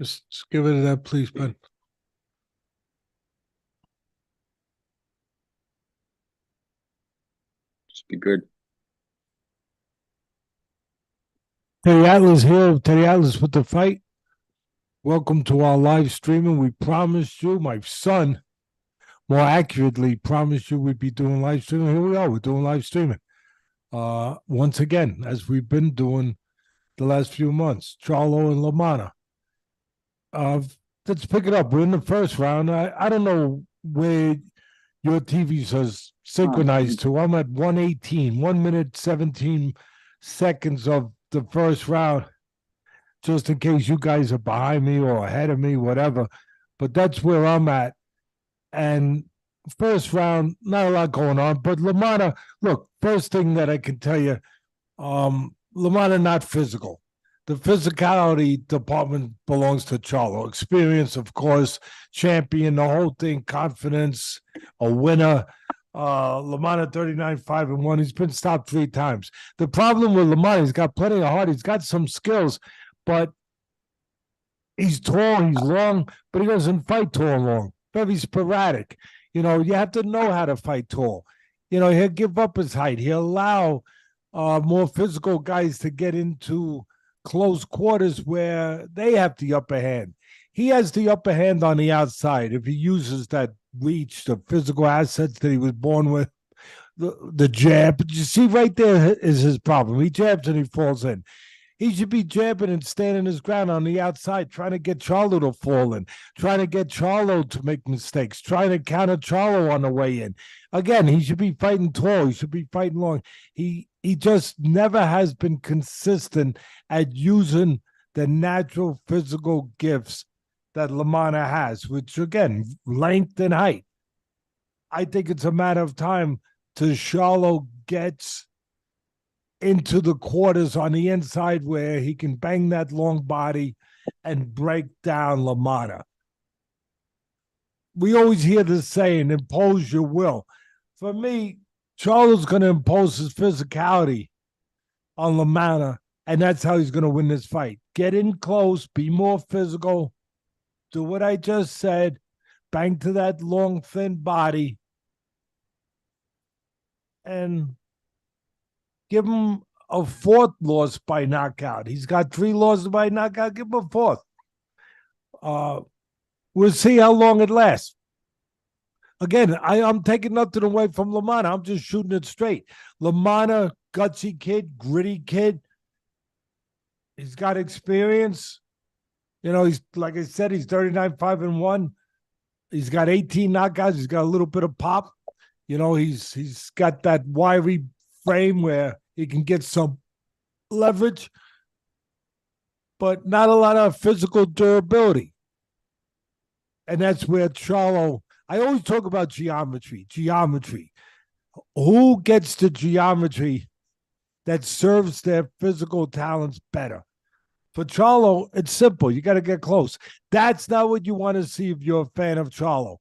Just give it to that, please, Ben. Just be good. Teddy Atlas here. Teddy Atlas with the fight. Welcome to our live streaming. We promised you, my son, more accurately, promised you we'd be doing live streaming. Here we are. We're doing live streaming. Once again, as we've been doing the last few months, Charlo and Lamanna. Let's pick it up. We're in the first round. I don't know where your TV says synchronized to. I'm at 1:18, 1 minute, 17 seconds of the first round, just in case you guys are behind me or ahead of me, whatever. But that's where I'm at. And first round, not a lot going on. But Lamanna, look, first thing that I can tell you, Lamanna not physical. The physicality department belongs to Charlo. Experience, of course, champion, the whole thing, confidence, a winner. Lamanna 39-5-1. He's been stopped 3 times. The problem with Lamanna, he's got plenty of heart. He's got some skills, but he's tall, he's long, but he doesn't fight tall and long. Very sporadic. You know, you have to know how to fight tall. You know, he'll give up his height. He'll allow more physical guys to get into close quarters where they have the upper hand. He has the upper hand on the outside if he uses that reach, the physical assets that he was born with, the jab. But you see, right there is his problem. He jabs and he falls in. He should be jabbing and standing his ground on the outside, trying to get Charlo to fall in, trying to get Charlo to make mistakes, trying to counter Charlo on the way in. Again, he should be fighting tall. He should be fighting long. He just never has been consistent at using the natural physical gifts that Lamanna has, which, again, length and height. I think it's a matter of time till Charlo gets into the quarters on the inside where he can bang that long body and break down Lamanna. We always hear this saying, impose your will. For me, Charlo's going to impose his physicality on Lamanna, and that's how he's going to win this fight. Get in close, be more physical, do what I just said, bang to that long, thin body, and give him a 4th loss by knockout. He's got 3 losses by knockout. Give him a 4th. We'll see how long it lasts. Again, I'm taking nothing away from Lamanna. I'm just shooting it straight. Lamanna, gutsy kid, gritty kid. He's got experience. You know, he's, like I said, he's 39-5-1. He's got 18 knockouts. He's got a little bit of pop. You know, he's got that wiry frame where he can get some leverage, but not a lot of physical durability. And that's where Charlo, I always talk about geometry. Who gets the geometry that serves their physical talents better? For Charlo, it's simple. You got to get close. That's not what you want to see if you're a fan of Charlo.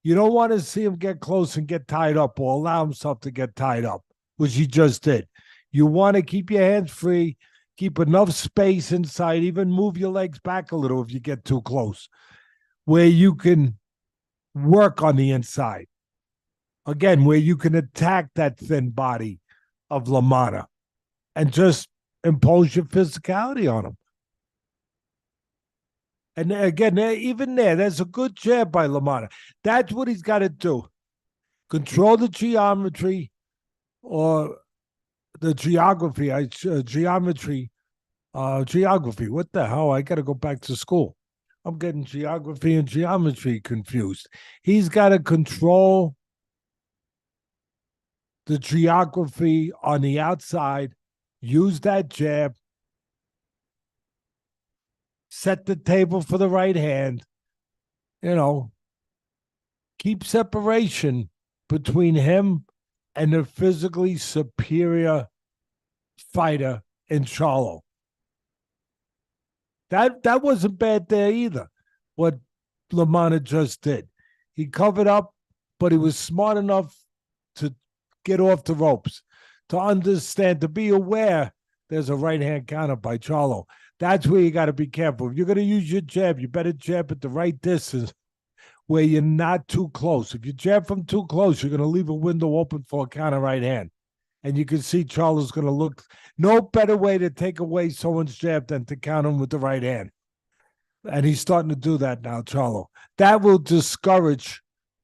You don't want to see him get close and get tied up or allow himself to get tied up, which he just did. You want to keep your hands free, keep enough space inside, even move your legs back a little if you get too close, where you can work on the inside. Again, where you can attack that thin body of Lamanna and just impose your physicality on him. And again, even there's a good jab by Lamanna. That's what he's got to do. Control the geometry or the geography. Geometry. What the hell? I got to go back to school. I'm getting geography and geometry confused. He's got to control the geography on the outside, use that jab, set the table for the right hand, you know, keep separation between him and the physically superior fighter in Charlo. That wasn't bad there either, what Lamanna just did. He covered up, but he was smart enough to get off the ropes, to understand, to be aware there's a right-hand counter by Charlo. That's where you got to be careful. If you're going to use your jab, you better jab at the right distance where you're not too close. If you jab from too close, you're going to leave a window open for a counter right hand. And you can see Charlo's going to look. No better way to take away someone's jab than to counter him with the right hand. And he's starting to do that now, Charlo. That will discourage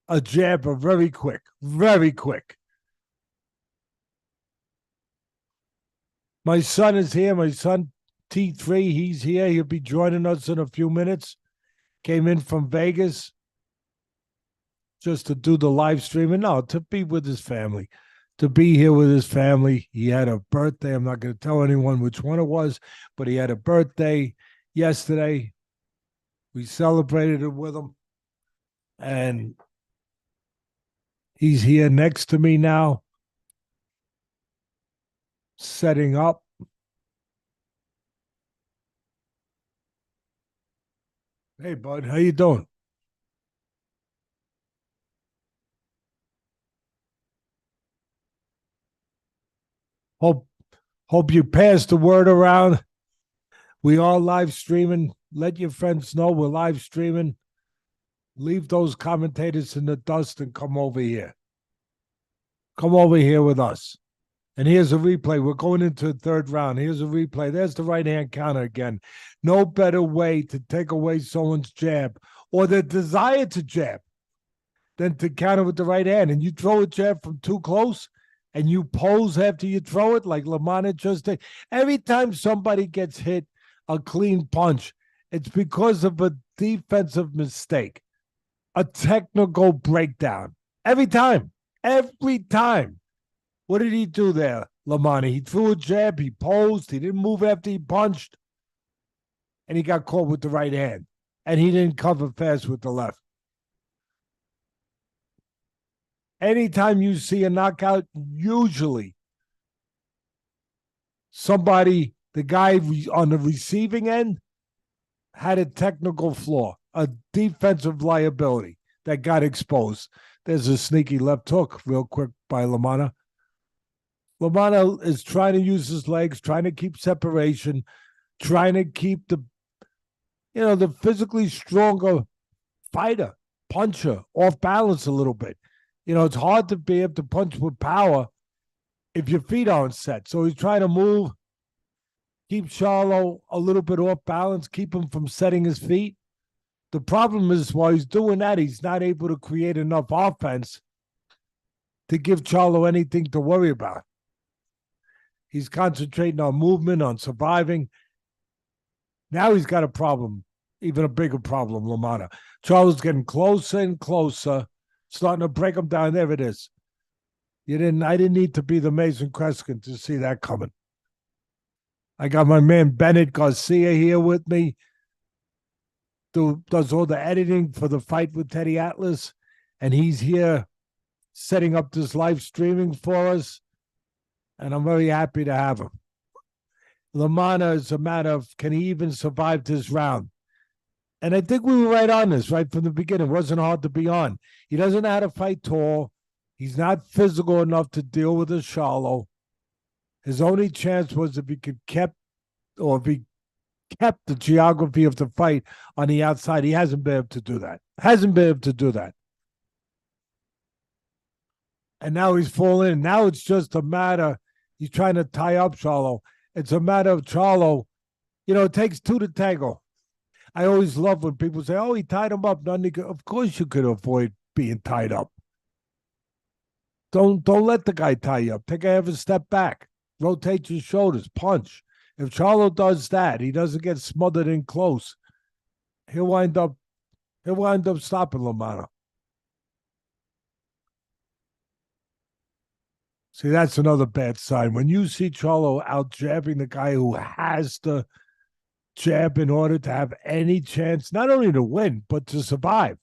a jabber very quick, very quick. My son is here. My son, T3, he's here. He'll be joining us in a few minutes. Came in from Vegas just to do the live streaming. No, to be with his family. To be here with his family. He had a birthday. I'm not going to tell anyone which one it was, but he had a birthday yesterday. We celebrated it with him. And he's here next to me now, setting up. Hey, bud, how you doing? Hope you pass the word around. We are live streaming. Let your friends know we're live streaming. Leave those commentators in the dust and come over here. Come over here with us. And here's a replay. We're going into the third round. Here's a replay. There's the right-hand counter again. No better way to take away someone's jab or the desire to jab than to counter with the right hand. And you throw a jab from too close and you pose after you throw it like Lamanna just did. Every time somebody gets hit a clean punch, it's because of a defensive mistake, a technical breakdown. Every time. Every time. What did he do there, Lamanna? He threw a jab, he posed, he didn't move after he punched, and he got caught with the right hand. And he didn't cover fast with the left. Anytime you see a knockout, usually somebody, the guy on the receiving end, had a technical flaw, a defensive liability that got exposed. There's a sneaky left hook real quick by Lamanna. Lamanna is trying to use his legs, trying to keep separation, trying to keep the physically stronger fighter, puncher, off balance a little bit. It's hard to be able to punch with power if your feet aren't set. So he's trying to move, keep Charlo a little bit off balance, keep him from setting his feet. The problem is while he's doing that, he's not able to create enough offense to give Charlo anything to worry about. He's concentrating on movement, on surviving. Now he's got a problem, even a bigger problem, Lamanna. Charlo's getting closer and closer, starting to break him down. There it is. I didn't need to be the Mason Kreskin to see that coming. I got my man Bennett Garcia here with me, does all the editing for the fight with Teddy Atlas, and he's here setting up this live streaming for us, and I'm very happy to have him. Lamanna is a matter of, can he even survive this round? And I think we were right on this right from the beginning. It wasn't hard to be on. He doesn't know how to fight tall. He's not physical enough to deal with a Charlo. His only chance was if he kept the geography of the fight on the outside. He hasn't been able to do that. And now he's falling in. Now it's just a matter, he's trying to tie up Charlo. It's a matter of Charlo. It takes two to tango. I always love when people say, oh, he tied him up. Of course you could avoid being tied up. Don't let the guy tie you up. Take a step back. Rotate your shoulders. Punch. If Charlo does that, he doesn't get smothered in close. He'll wind up stopping Lamanna. See, that's another bad sign. When you see Charlo out jabbing the guy who has to jab in order to have any chance, not only to win, but to survive.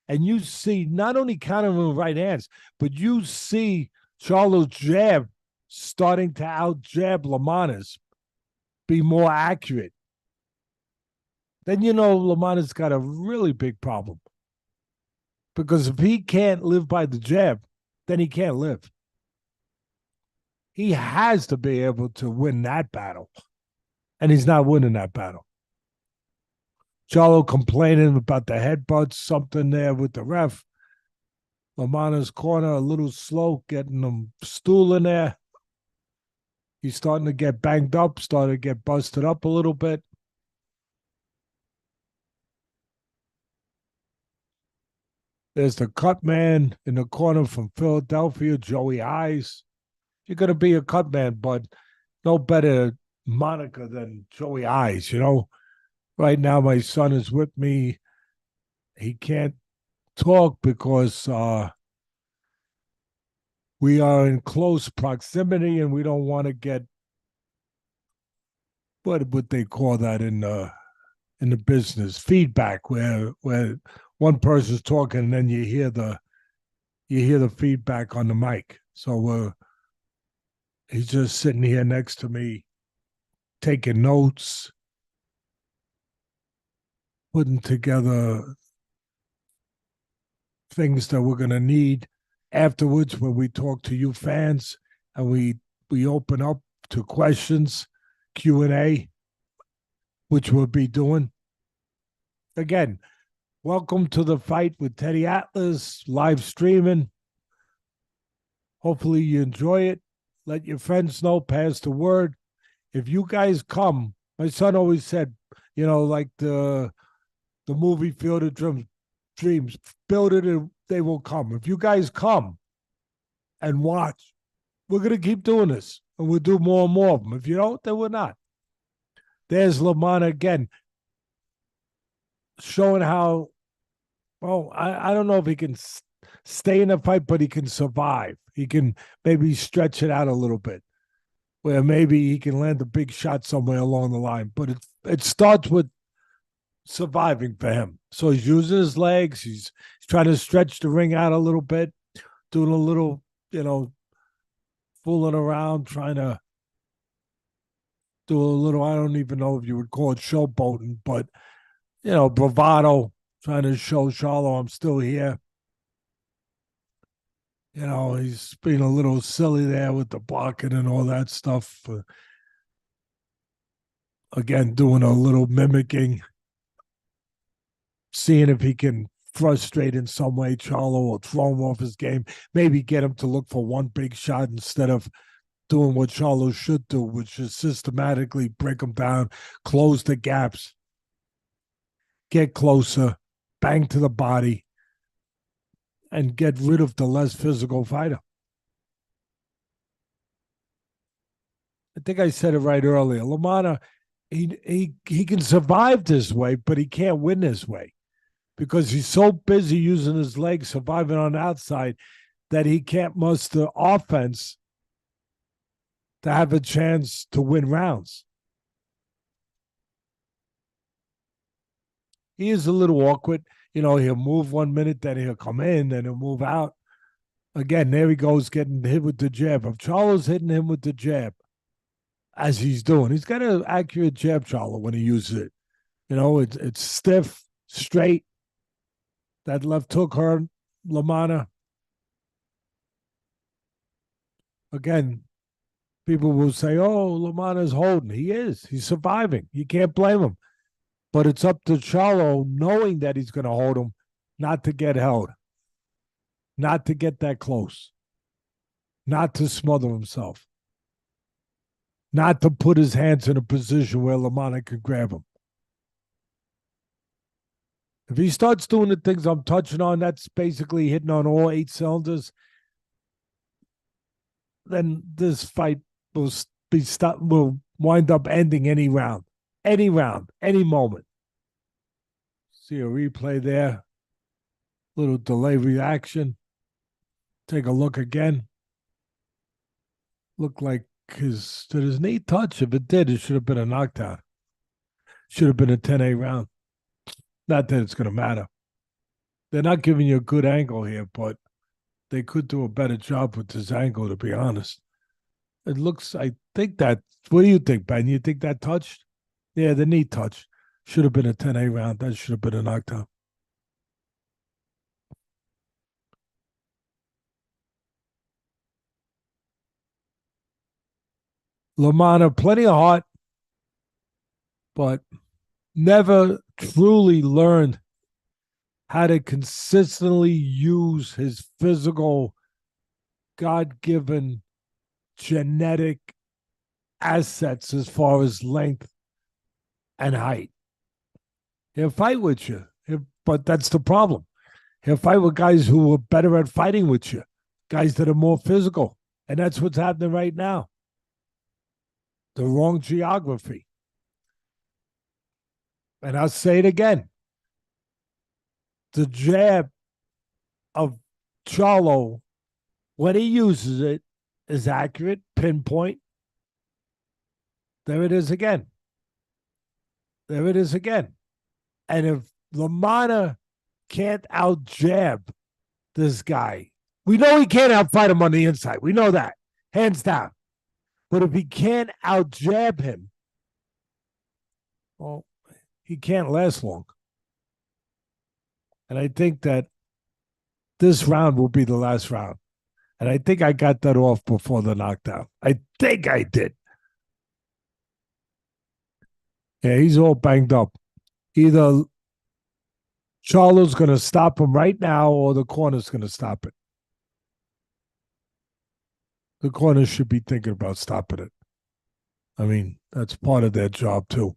And you see not only countering with right hands, but you see Charlo's jab starting to out-jab Lamanna's, be more accurate. Then Lamanna's got a really big problem. Because if he can't live by the jab, then he can't live. He has to be able to win that battle. and he's not winning that battle. Charlo complaining about the headbutts, something there with the ref. Lamanna's corner a little slow, getting him stool in there. He's starting to get banged up, starting to get busted up a little bit. There's the cut man in the corner from Philadelphia, Joey Eyes. You're going to be a cut man, but no better moniker than Joey Eyes, you know? Right now, my son is with me. He can't talk because we are in close proximity and we don't want to get what would they call that in the business feedback, where one person's talking and then you hear the feedback on the mic. So he's just sitting here next to me, taking notes, putting together things that we're going to need afterwards when we talk to you fans and we open up to questions, Q&A, which we'll be doing. Again, welcome to the fight with Teddy Atlas, live streaming. Hopefully you enjoy it. Let your friends know, pass the word. If you guys come, my son always said, you know, like the movie Field of Dreams, build it and they will come. If you guys come and watch, we're going to keep doing this and we'll do more and more of them. If you don't, then we're not. There's Lamanna again, showing how, well, I don't know if he can stay in a fight, but he can survive. He can maybe stretch it out a little bit, where maybe he can land a big shot somewhere along the line. But it starts with surviving for him. So he's using his legs. He's trying to stretch the ring out a little bit, doing a little, you know, fooling around, trying to do a little, I don't even know if you would call it showboating, but, you know, bravado, trying to show Charlo I'm still here. You know, he's being a little silly there with the blocking and all that stuff. Again, doing a little mimicking, seeing if he can frustrate in some way Charlo or throw him off his game. Maybe get him to look for one big shot instead of doing what Charlo should do, which is systematically break him down, close the gaps, get closer, bang to the body, and get rid of the less physical fighter. I think I said it right earlier. Lamanna, he can survive this way, but he can't win this way because he's so busy using his legs, surviving on the outside, that he can't muster offense to have a chance to win rounds. He is a little awkward. You know, he'll move 1 minute, then he'll come in, then he'll move out. Again, there he goes getting hit with the jab. If Charlo's hitting him with the jab, as he's doing, he's got an accurate jab, Charlo, when he uses it. You know, it's stiff, straight. That left hook hurt Lamanna. Again, people will say, oh, Lamanna's holding. He is. He's surviving. You can't blame him. But it's up to Charlo, knowing that he's going to hold him, not to get held, not to get that close, not to smother himself, not to put his hands in a position where Lamanna can grab him. If he starts doing the things I'm touching on, that's basically hitting on all 8 cylinders, then this fight will wind up ending any round, any moment. See a replay there. Little delay reaction. Take a look again. Looked like did his knee touch? If it did, it should have been a knockdown. Should have been a 10-8 round. Not that it's going to matter. They're not giving you a good angle here, but they could do a better job with this angle, to be honest. It looks, I think that, what do you think, Ben? You think that touched? Yeah, the knee touched. Should have been a 10-8 round. That should have been a knockdown. Lamanna, plenty of heart. but never truly learned how to consistently use his physical, God given genetic assets as far as length and height. He'll fight with you, but that's the problem. He'll fight with guys who are better at fighting with you, guys that are more physical. And that's what's happening right now. The wrong geography. And I'll say it again. The jab of Charlo, when he uses it, is accurate, pinpoint. There it is again. There it is again. And if Lamanna can't out jab this guy, we know he can't outfight him on the inside. We know that, hands down. But if he can't out jab him, well, he can't last long. And I think that this round will be the last round. And I think I got that off before the knockdown. I think I did. Yeah, he's all banged up. Either Charlo's going to stop him right now or the corner's going to stop it. The corner should be thinking about stopping it. I mean, that's part of their job too.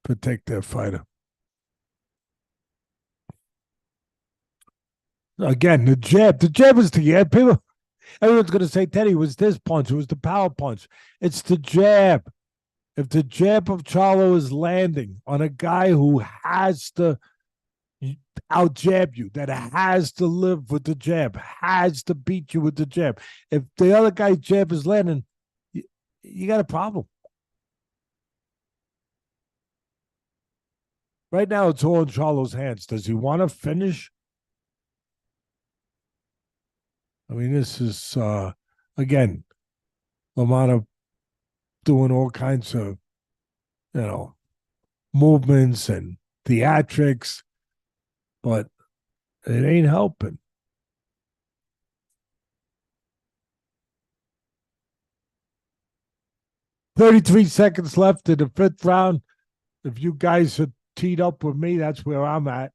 Protect their fighter. Again, the jab is the people. Everyone's going to say, Teddy, it was this punch. It was the power punch. It's the jab. If the jab of Charlo is landing on a guy who has to out jab you, that has to live with the jab, has to beat you with the jab. If the other guy's jab is landing, you got a problem. Right now, it's all in Charlo's hands. Does he want to finish? I mean, this is, again, Lamanna doing all kinds of, movements and theatrics, but it ain't helping. "33 seconds left in the fifth round. If you guys are teed up with me, that's where I'm at.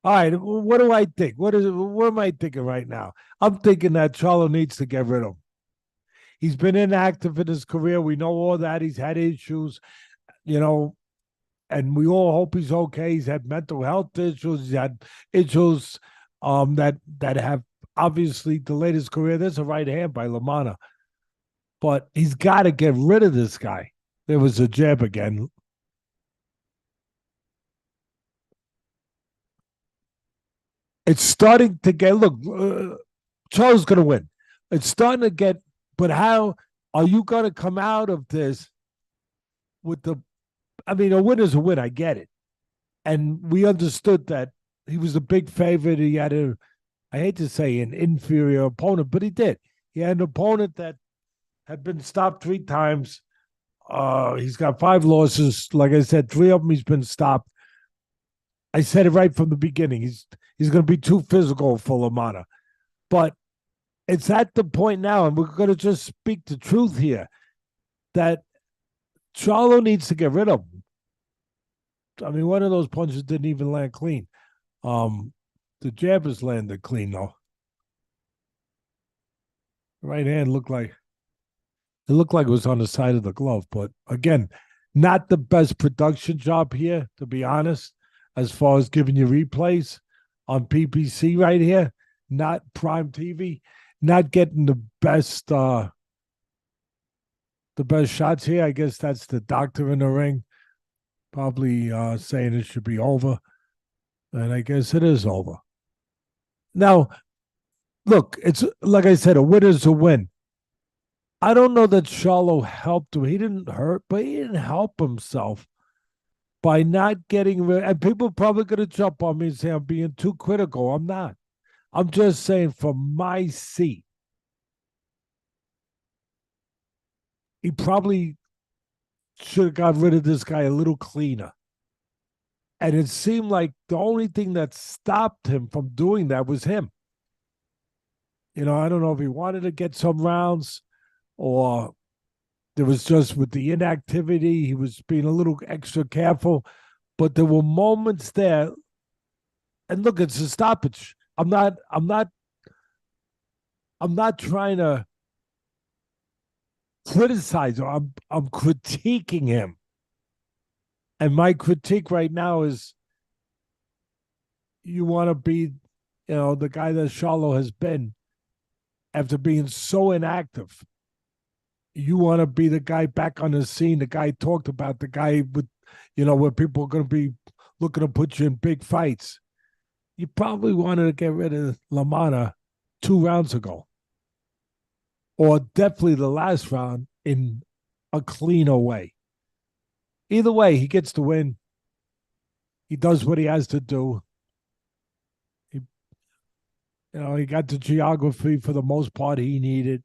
All right, what do I think? What am I thinking right now? I'm thinking that Charlo needs to get rid of him. He's been inactive in his career. We know all that. He's had issues, and we all hope he's okay. He's had mental health issues. He's had issues that have obviously delayed his career. There's a right hand by Lamanna. But he's got to get rid of this guy. There was a jab again. It's starting to get, look, Charlo's going to win. It's starting to get, but how are you going to come out of this with a winner's a win. I get it. And we understood that he was a big favorite. He had I hate to say an inferior opponent, but he did. He had an opponent that had been stopped 3 times. He's got 5 losses. Like I said, 3 of them he's been stopped. I said it right from the beginning. He's going to be too physical for Lamanna. But it's at the point now, and we're going to just speak the truth here, that Charlo needs to get rid of him. I mean, one of those punches didn't even land clean. The jab has landed clean, though. The right hand looked like it was on the side of the glove. But again, not the best production job here, to be honest, as far as giving you replays on PPC right here. Not Prime TV. Not getting the best shots here. I guess that's the doctor in the ring. Probably saying it should be over. And I guess it is over. Now, look, it's like I said, a winner's a win. I don't know that Charlo helped him. He didn't hurt, but he didn't help himself by not getting rid. And people probably going to jump on me and say I'm being too critical. I'm not. I'm just saying from my seat, he probably should have got rid of this guy a little cleaner. And it seemed like the only thing that stopped him from doing that was him. I don't know if he wanted to get some rounds or There was just with the inactivity, he was being a little extra careful. But there were moments there, and look, it's a stoppage. I'm not trying to criticize him. I'm critiquing him. And my critique right now is you want to be, the guy that Charlo has been after being so inactive. You want to be the guy back on the scene, the guy talked about, the guy with, where people are going to be looking to put you in big fights. You probably wanted to get rid of Lamanna 2 rounds ago, or definitely the last round in a cleaner way. Either way, he gets the win. He does what he has to do. He got the geography for the most part he needed.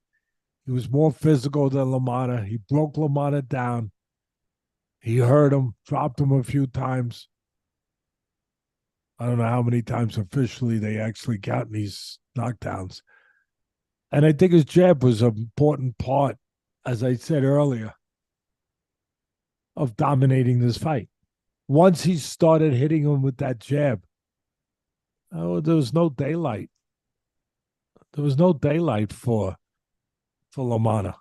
He was more physical than Lamanna. He broke Lamanna down. He hurt him, dropped him a few times. I don't know how many times officially they actually count these knockdowns. And I think his jab was an important part, as I said earlier, of dominating this fight. Once he started hitting him with that jab, there was no daylight. There was no daylight for Lamanna.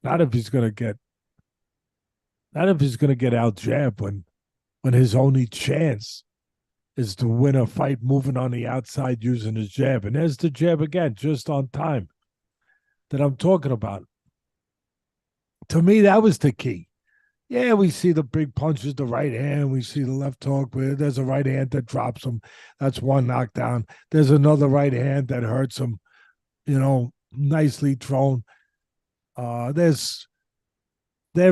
Not if he's going to get out jabbed when his only chance is to win a fight moving on the outside using his jab. And there's the jab again, just on time, that I'm talking about. To me, that was the key. Yeah, we see the big punches, the right hand. We see the left hook. Where there's a right hand that drops him. That's one knockdown. There's another right hand that hurts him, nicely thrown. There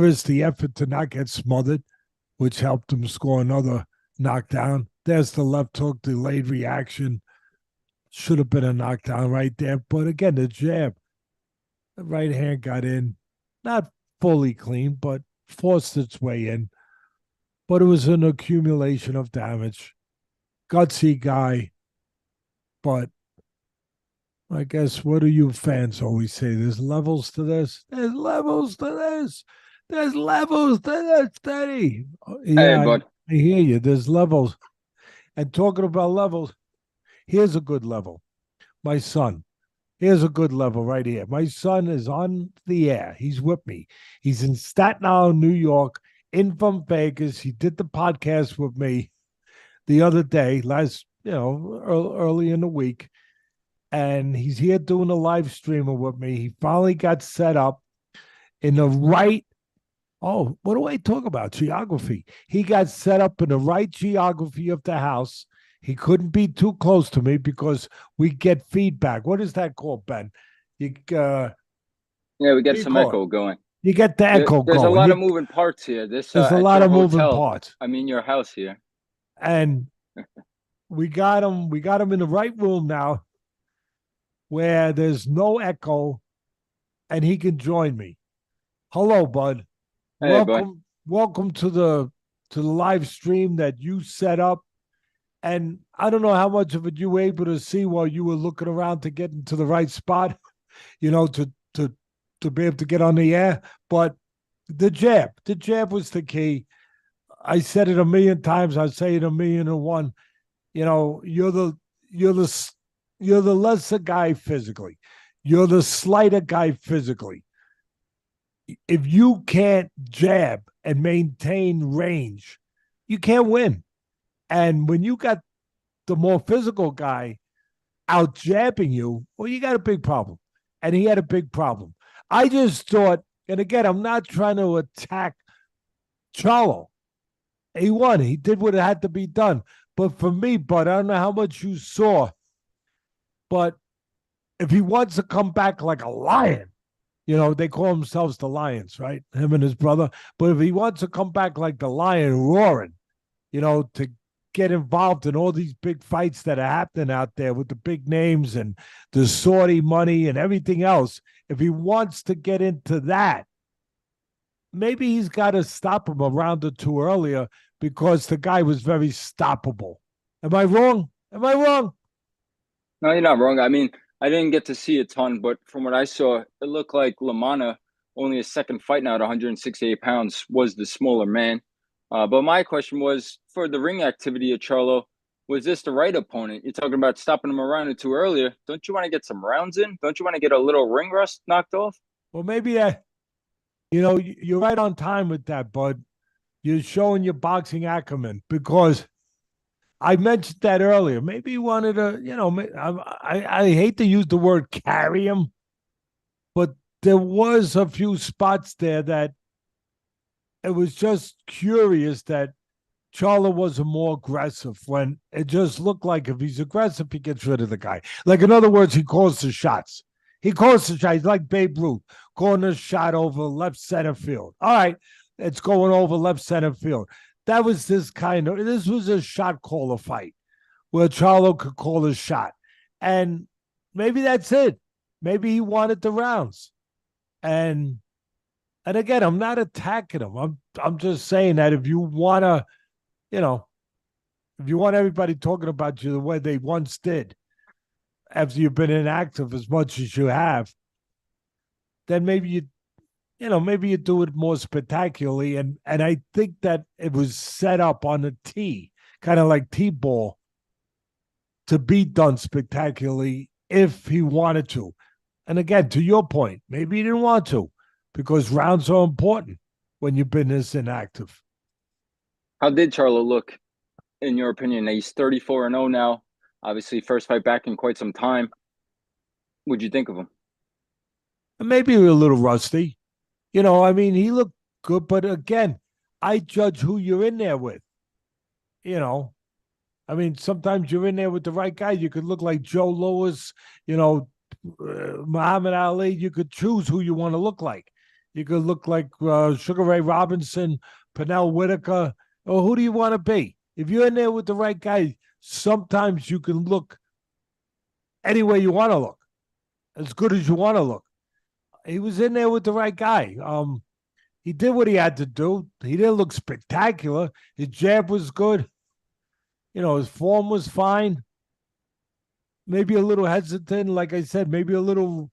is the effort to not get smothered, which helped him score another knockdown. There's the left hook, delayed reaction. Should have been a knockdown right there. But again, the jab, the right hand got in. Not fully clean, but forced its way in. But it was an accumulation of damage. Gutsy guy. But I guess, what do you fans always say? There's levels to this. There's levels to this. There's levels to this, Teddy. Yeah, Hey, bud. I hear you. There's levels. And talking about levels, here's a good level. My son. Here's a good level right here. My son is on the air. He's with me. He's in Staten Island, New York, in from Vegas. He did the podcast with me the other day, early in the week. And he's here doing a live streaming with me. He finally got set up in the right. Oh, what do I talk about? Geography. He got set up in the right geography of the house. He couldn't be too close to me because we get feedback. What is that called, Ben? Yeah, we get some echo going. You get the echo There's going. a lot of moving parts here. There's a lot of moving parts. I mean, your house here. And we got him in the right room now where there's no echo and he can join me. Hello, bud. Hey, bud. Welcome to the live stream that you set up. And I don't know how much of it you were able to see while you were looking around to get into the right spot, to be able to get on the air. But the jab was the key. I said it a million times. I say it 1,000,001. You're the lesser guy physically. You're the slighter guy physically. If you can't jab and maintain range, you can't win. And when you got the more physical guy out jabbing you, well, you got a big problem. And he had a big problem. I just thought, and again, I'm not trying to attack Charlo. He won. He did what had to be done. But for me, bud, I don't know how much you saw, but if he wants to come back like a lion, they call themselves the Lions, right? Him and his brother. But if he wants to come back like the lion roaring, to get involved in all these big fights that are happening out there with the big names and the Saudi money and everything else, if he wants to get into that, maybe he's got to stop him a round or two earlier because the guy was very stoppable. Am I wrong? No, you're not wrong. I mean, I didn't get to see a ton, but from what I saw, it looked like Lamanna only his second fight now at 168 pounds, was the smaller man. But my question was, for the ring activity of Charlo, was this the right opponent? You're talking about stopping him a round or two earlier. Don't you want to get some rounds in? Don't you want to get a little ring rust knocked off? Well, maybe that, you're right on time with that, bud. You're showing your boxing acumen, because I mentioned that earlier. Maybe he wanted to, I hate to use the word carry him, but there was a few spots there that it was just curious that Charlo wasn't more aggressive, when it just looked like if he's aggressive, he gets rid of the guy. Like, in other words, he calls the shots. He calls the shots. He's like Babe Ruth, calling a shot over left center field. All right, it's going over left center field. This was a shot caller fight where Charlo could call a shot. And maybe that's it. Maybe he wanted the rounds. And again, I'm not attacking him. I'm just saying that if you want to, if you want everybody talking about you the way they once did, after you've been inactive as much as you have, then maybe you do it more spectacularly. And I think that it was set up on a tee, kind of like T-ball, to be done spectacularly if he wanted to. And again, to your point, maybe he didn't want to, because rounds are important when you've been this inactive. How did Charlo look, in your opinion? He's 34-0 now. Obviously, first fight back in quite some time. What'd you think of him? Maybe a little rusty. He looked good, but again, I judge who you're in there with. Sometimes you're in there with the right guy. You could look like Joe Louis, Muhammad Ali. You could choose who you want to look like. You could look like Sugar Ray Robinson, Pernell Whitaker, or who do you want to be? If you're in there with the right guy, sometimes you can look any way you want to look, as good as you want to look. He was in there with the right guy. He did what he had to do. He didn't look spectacular. His jab was good. His form was fine. Maybe a little hesitant, like I said, maybe a little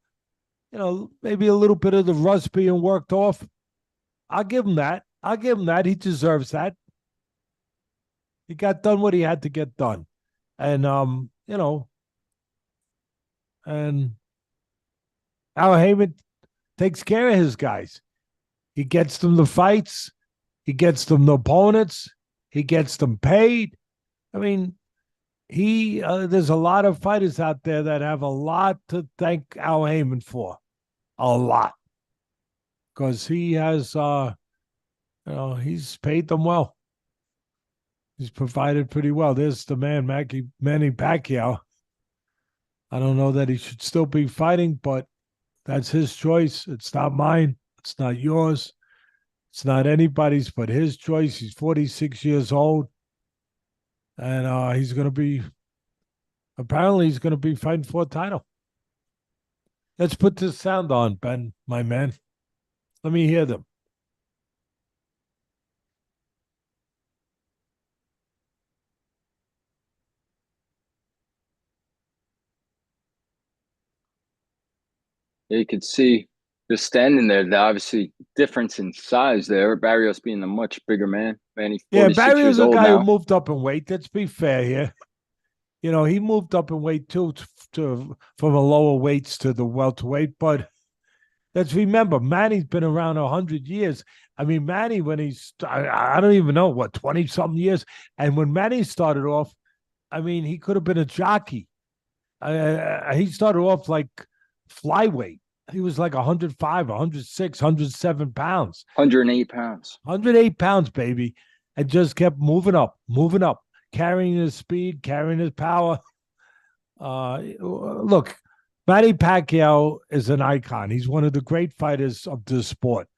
bit of the rust being worked off. I'll give him that. He deserves that. He got done what he had to get done. And, and Al Heyman takes care of his guys. He gets them the fights. He gets them the opponents. He gets them paid. There's a lot of fighters out there that have a lot to thank Al Heyman for. A lot. Because he has, he's paid them well. He's provided pretty well. There's the man, Manny Pacquiao. I don't know that he should still be fighting, but that's his choice. It's not mine. It's not yours. It's not anybody's but his choice. He's 46 years old. And he's going to be fighting for a title. Let's put this sound on, Ben, my man. Let me hear them. You could see just standing there, the obviously difference in size there. Barrios being a much bigger man. Manny, 46 Barrios years is a old guy now. who moved up in weight. Let's be fair here. He moved up in weight too, from the lower weights to the welterweight. But let's remember, Manny's been around 100 years. Manny, when I don't even know, 20-something years. And when Manny started off, he could have been a jockey. He started off like flyweight. He was like 105, 106, 107 pounds. 108 pounds. 108 pounds, baby. And just kept moving up, carrying his speed, carrying his power. Look, Manny Pacquiao is an icon. He's one of the great fighters of this sport.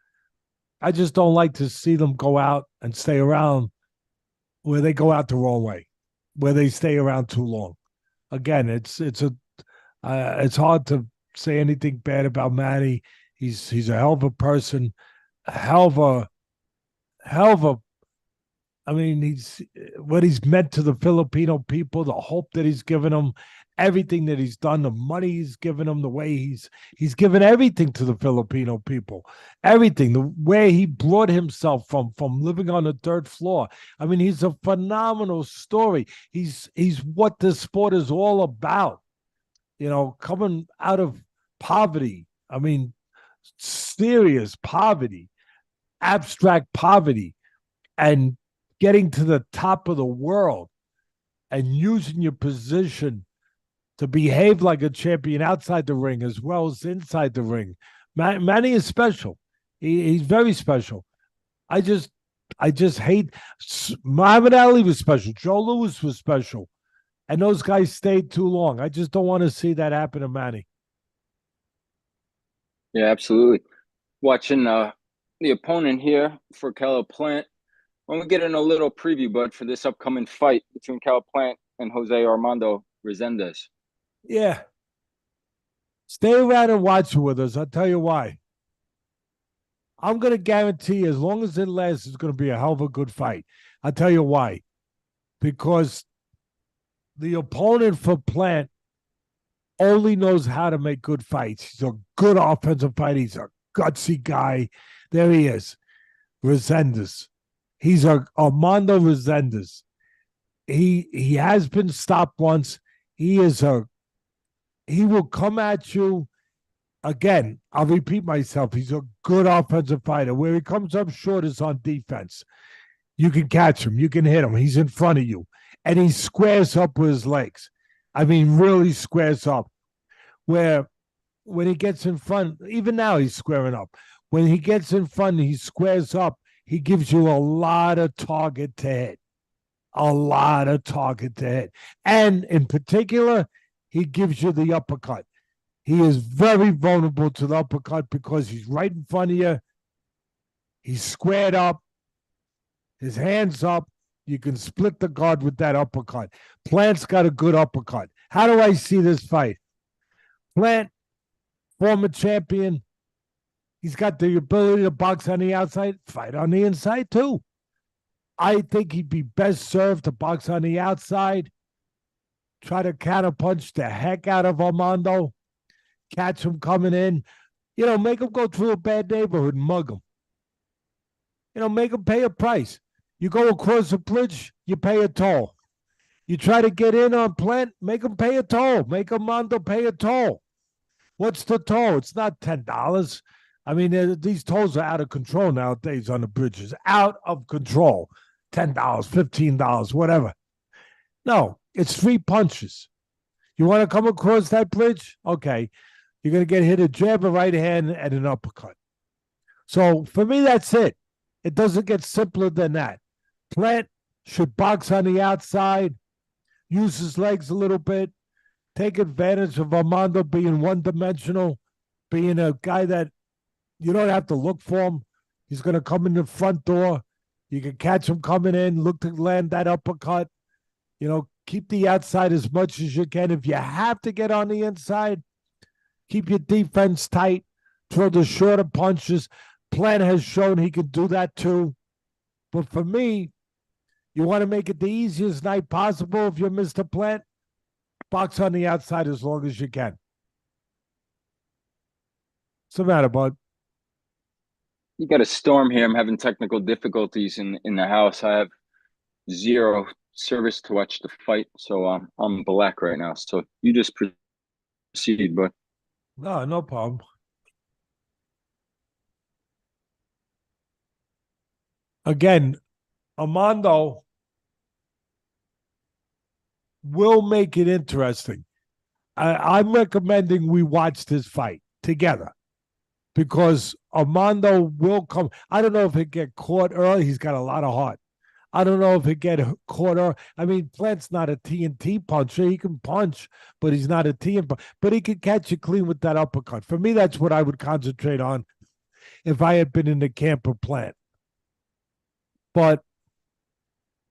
I just don't like to see them go out and stay around where they go out the wrong way, where they stay around too long. Again, it's hard to say anything bad about Manny. He's a hell of a person, he's what he's meant to the Filipino people, the hope that he's given them, everything that he's done, the money he's given them, the way he's given everything to the Filipino people, everything, the way he brought himself from living on the third floor. I mean, he's a phenomenal story. He's what this sport is all about. Coming out of poverty. I mean, serious poverty, abstract poverty, and getting to the top of the world and using your position to behave like a champion outside the ring as well as inside the ring. Manny is special. He's very special. I just hate Muhammad Ali was special. Joe Louis was special. And those guys stayed too long. I just don't want to see that happen to Manny. Yeah, absolutely. Watching the opponent here for Caleb Plant. When we get in a little preview, bud, for this upcoming fight between Caleb Plant and Jose Armando Resendez. Yeah. Stay around and watch it with us. I'll tell you why. I'm going to guarantee as long as it lasts, it's going to be a hell of a good fight. I'll tell you why. Because the opponent for Plant only knows how to make good fights. He's a good offensive fighter. He's a gutsy guy. There he is. Resendez. He's Armando Resendez. He has been stopped once. He will come at you again. I'll repeat myself. He's a good offensive fighter. Where he comes up short is on defense. You can catch him. You can hit him. He's in front of you. And he squares up with his legs. I mean, really squares up. Where when he gets in front, even now he's squaring up. When he gets in front, he squares up. He gives you a lot of target to hit. A lot of target to hit. And in particular, he gives you the uppercut. He is very vulnerable to the uppercut because he's right in front of you. He's squared up. His hands up. You can split the guard with that uppercut. Plant's got a good uppercut. How do I see this fight? Plant, former champion. He's got the ability to box on the outside, fight on the inside too. I think he'd be best served to box on the outside, try to counterpunch the heck out of Armando, catch him coming in, make him go through a bad neighborhood and mug him. Make him pay a price. You go across a bridge, you pay a toll. You try to get in on Plant, make him pay a toll. Make Armando pay a toll. What's the toll? It's not $10. I mean, these tolls are out of control nowadays on the bridges. Out of control. $10, $15, whatever. No, it's 3 punches. You want to come across that bridge? Okay. You're going to get hit a jab, a right hand, and an uppercut. So for me, that's it. It doesn't get simpler than that. Plant should box on the outside, use his legs a little bit, take advantage of Armando being one-dimensional, being a guy that you don't have to look for him. He's going to come in the front door. You can catch him coming in, look to land that uppercut. Keep the outside as much as you can. If you have to get on the inside, keep your defense tight, throw the shorter punches. Plant has shown he can do that too. But for me, you want to make it the easiest night possible if you're Mr. Plant, box on the outside as long as you can. What's the matter, bud? You got a storm here. I'm having technical difficulties in the house. I have 0 service to watch the fight, so I'm black right now. So you just proceed, bud. No problem. Again, Armando will make it interesting. I'm recommending we watch this fight together because Armando will come. I don't know if he'll get caught early. He's got a lot of heart. I don't know if he'll get caught early. I mean, Plant's not a TNT puncher. He can punch, but he's not a TNT. But he can catch you clean with that uppercut. For me, that's what I would concentrate on if I had been in the camp of Plant. But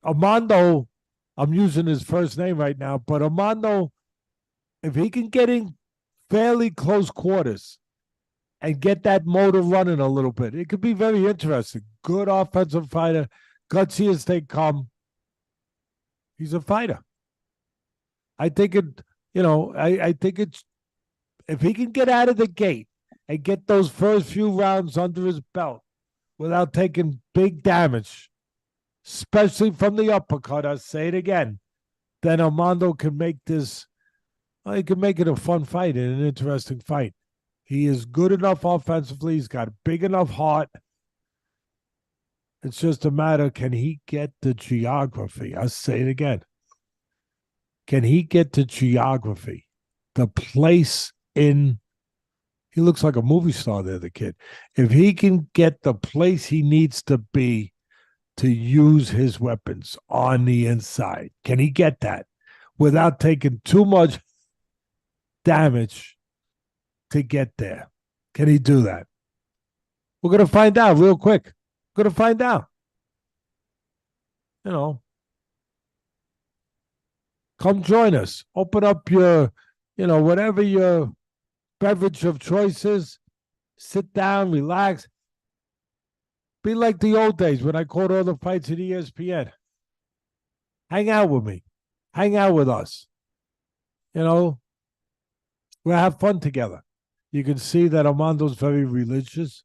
Armando, I'm using his first name right now, but Armando, if he can get in fairly close quarters and get that motor running a little bit, it could be very interesting. Good offensive fighter, gutsy as they come. He's a fighter. I think I think it's if he can get out of the gate and get those first few rounds under his belt without taking big damage, especially from the uppercut, I'll say it again, then Armando can make this, well, he can make it a fun fight and an interesting fight. He is good enough offensively. He's got a big enough heart. It's just a matter, can he get the geography? I'll say it again. Can he get the geography? The place in, he looks like a movie star there, the kid. If he can get the place he needs to be to use his weapons on the inside, can he get that without taking too much damage to get there? Can he do that? We're going to find out real quick. We're going to find out. Come join us. Open up your, whatever your beverage of choice is. Sit down, relax. Be like the old days when I called all the fights at ESPN. Hang out with me. Hang out with us. We'll have fun together. You can see that Armando's very religious.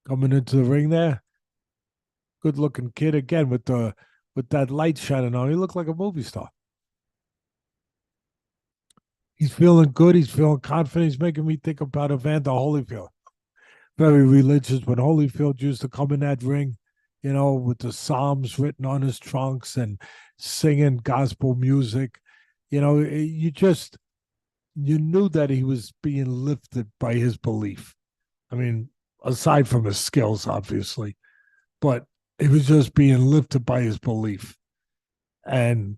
Coming into the ring there. Good looking kid again with that light shining on. He looked like a movie star. He's feeling good. He's feeling confident. He's making me think about Evander Holyfield. Very religious. When Holyfield used to come in that ring, with the Psalms written on his trunks and singing gospel music, you knew that he was being lifted by his belief. I mean, aside from his skills, obviously, but he was just being lifted by his belief. And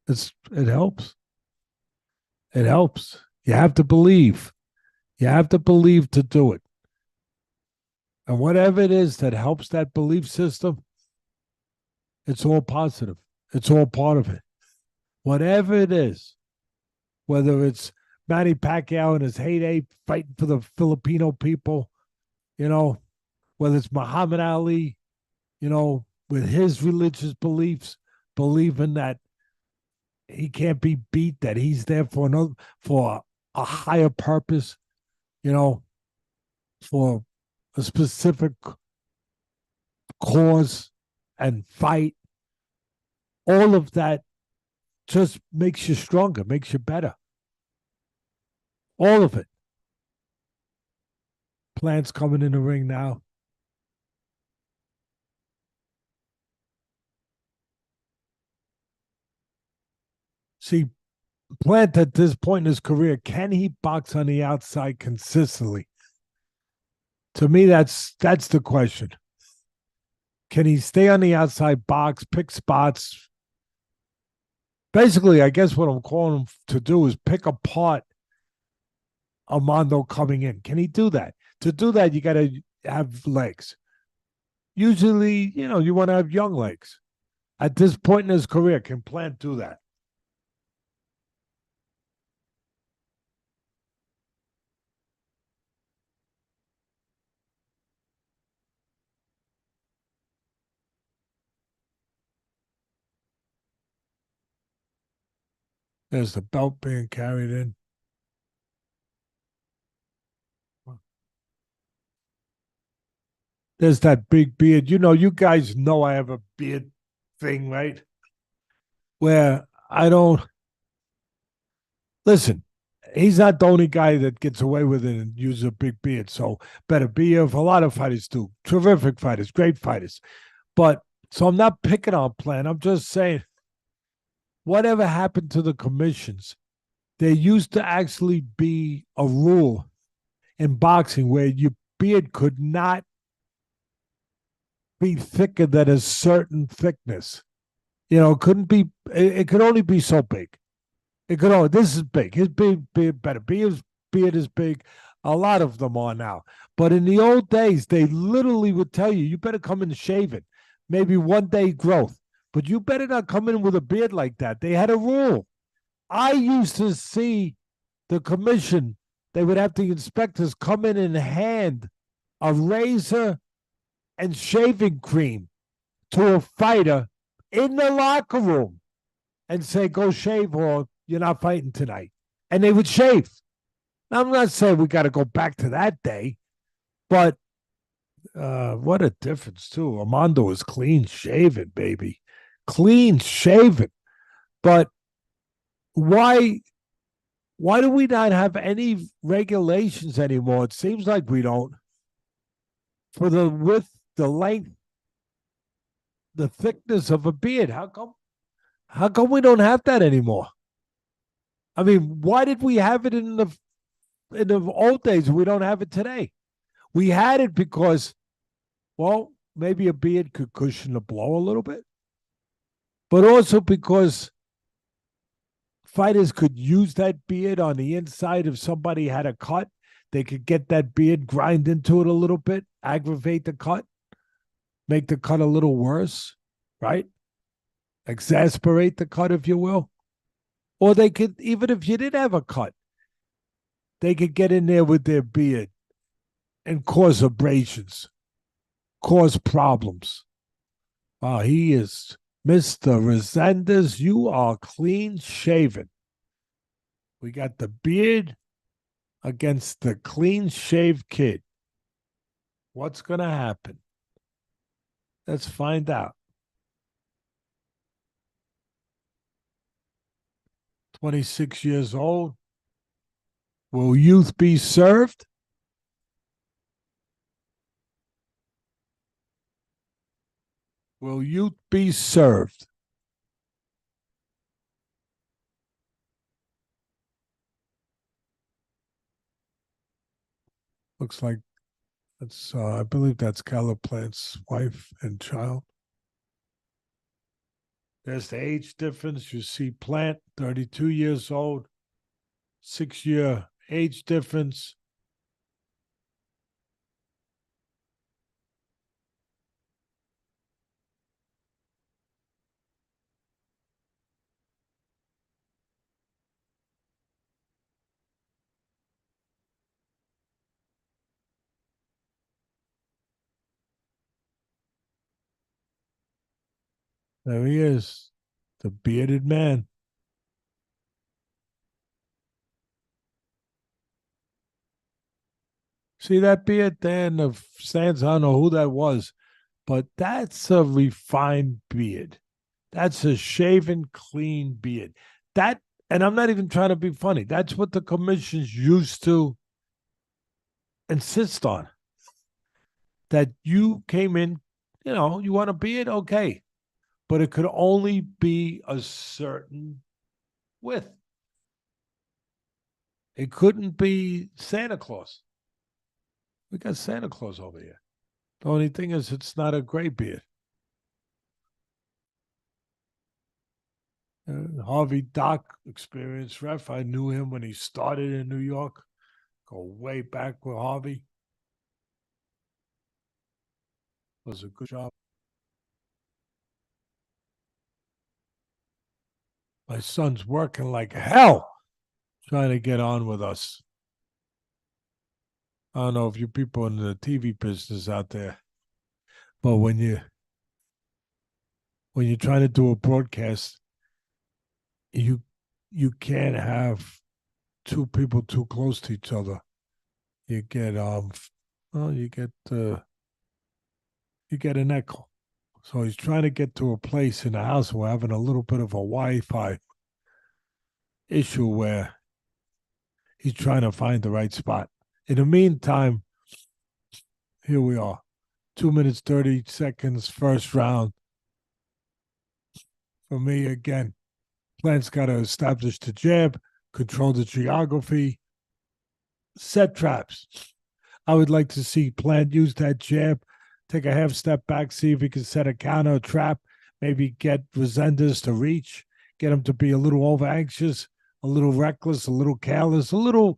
it helps. It helps. You have to believe. You have to believe to do it. And whatever it is that helps that belief system, it's all positive. It's all part of it. Whatever it is, whether it's Manny Pacquiao in his heyday fighting for the Filipino people, whether it's Muhammad Ali, with his religious beliefs, believing that he can't be beat, that he's there for a higher purpose, for a specific cause and fight. All of that just makes you stronger, makes you better. All of it. Plant's coming in the ring now. See, Plant at this point in his career, can he box on the outside consistently? To me, that's the question. Can he stay on the outside, box, pick spots? Basically, I guess what I'm calling him to do is pick apart Armando coming in. Can he do that? To do that, you got to have legs. Usually, you want to have young legs. At this point in his career, can Plant do that? There's the belt being carried in. There's that big beard. You guys know I have a beard thing, right? Where I don't listen. He's not the only guy that gets away with it and uses a big beard. So better be of a lot of fighters do. Terrific fighters, great fighters. But so I'm not picking on Plant. I'm just saying, whatever happened to the commissions? There used to actually be a rule in boxing where your beard could not be thicker than a certain thickness. Couldn't be, it could only be so big. It could only, this is big. His beard better be. His beard is big. A lot of them are now. But in the old days, they literally would tell you, you better come in and shave it. Maybe 1 day growth. But you better not come in with a beard like that. They had a rule. I used to see the commission, they would have the inspectors come in and hand a razor and shaving cream to a fighter in the locker room. and say, go shave or you're not fighting tonight. And they would shave. Now, I'm not saying we got to go back to that day, but what a difference, too. Armando is clean shaven, baby. Clean shaven. But why do we not have any regulations anymore? It seems like we don't. For the width, the length, the thickness of a beard. How come we don't have that anymore? I mean, why did we have it in the old days? We don't have it today. We had it because, well, maybe a beard could cushion the blow a little bit, but also because fighters could use that beard on the inside. If somebody had a cut, they could get that beard, grind into it a little bit, aggravate the cut, make the cut a little worse, right? Exasperate the cut, if you will. Or they could, even if you did have a cut, they could get in there with their beard and cause abrasions, cause problems. Wow, he is Mr. Resendis. You are clean shaven. We got the beard against the clean shaved kid. What's going to happen? Let's find out. 26 years old. Will youth be served? Will youth be served? Looks like that's, I believe that's Plant's wife and child. There's the age difference. You see Plant, 32 years old, 6-year age difference. There he is, the bearded man. See that beard there in the stands? I don't know who that was, but that's a refined beard. That's a shaven, clean beard. That, and I'm not even trying to be funny. That's what the commissions used to insist on. That you came in, you want a beard? Okay. But it could only be a certain width. It couldn't be Santa Claus. We got Santa Claus over here. The only thing is, it's not a gray beard. Harvey Doc, experienced ref. I knew him when he started in New York. Go way back with Harvey. Was a good job. My son's working like hell trying to get on with us. I don't know if you people in the TV business out there, but when you're trying to do a broadcast, you can't have two people too close to each other. You get you get an echo. So he's trying to get to a place in the house. We're having a little bit of a Wi-Fi issue where he's trying to find the right spot. In the meantime, here we are. 2 minutes, 30 seconds, first round. For me, again, Plant's got to establish the jab, control the geography, set traps. I would like to see Plant use that jab, take a half step back, see if he can set a counter trap, maybe get Resendis to reach, get him to be a little over anxious, a little reckless, a little careless, a little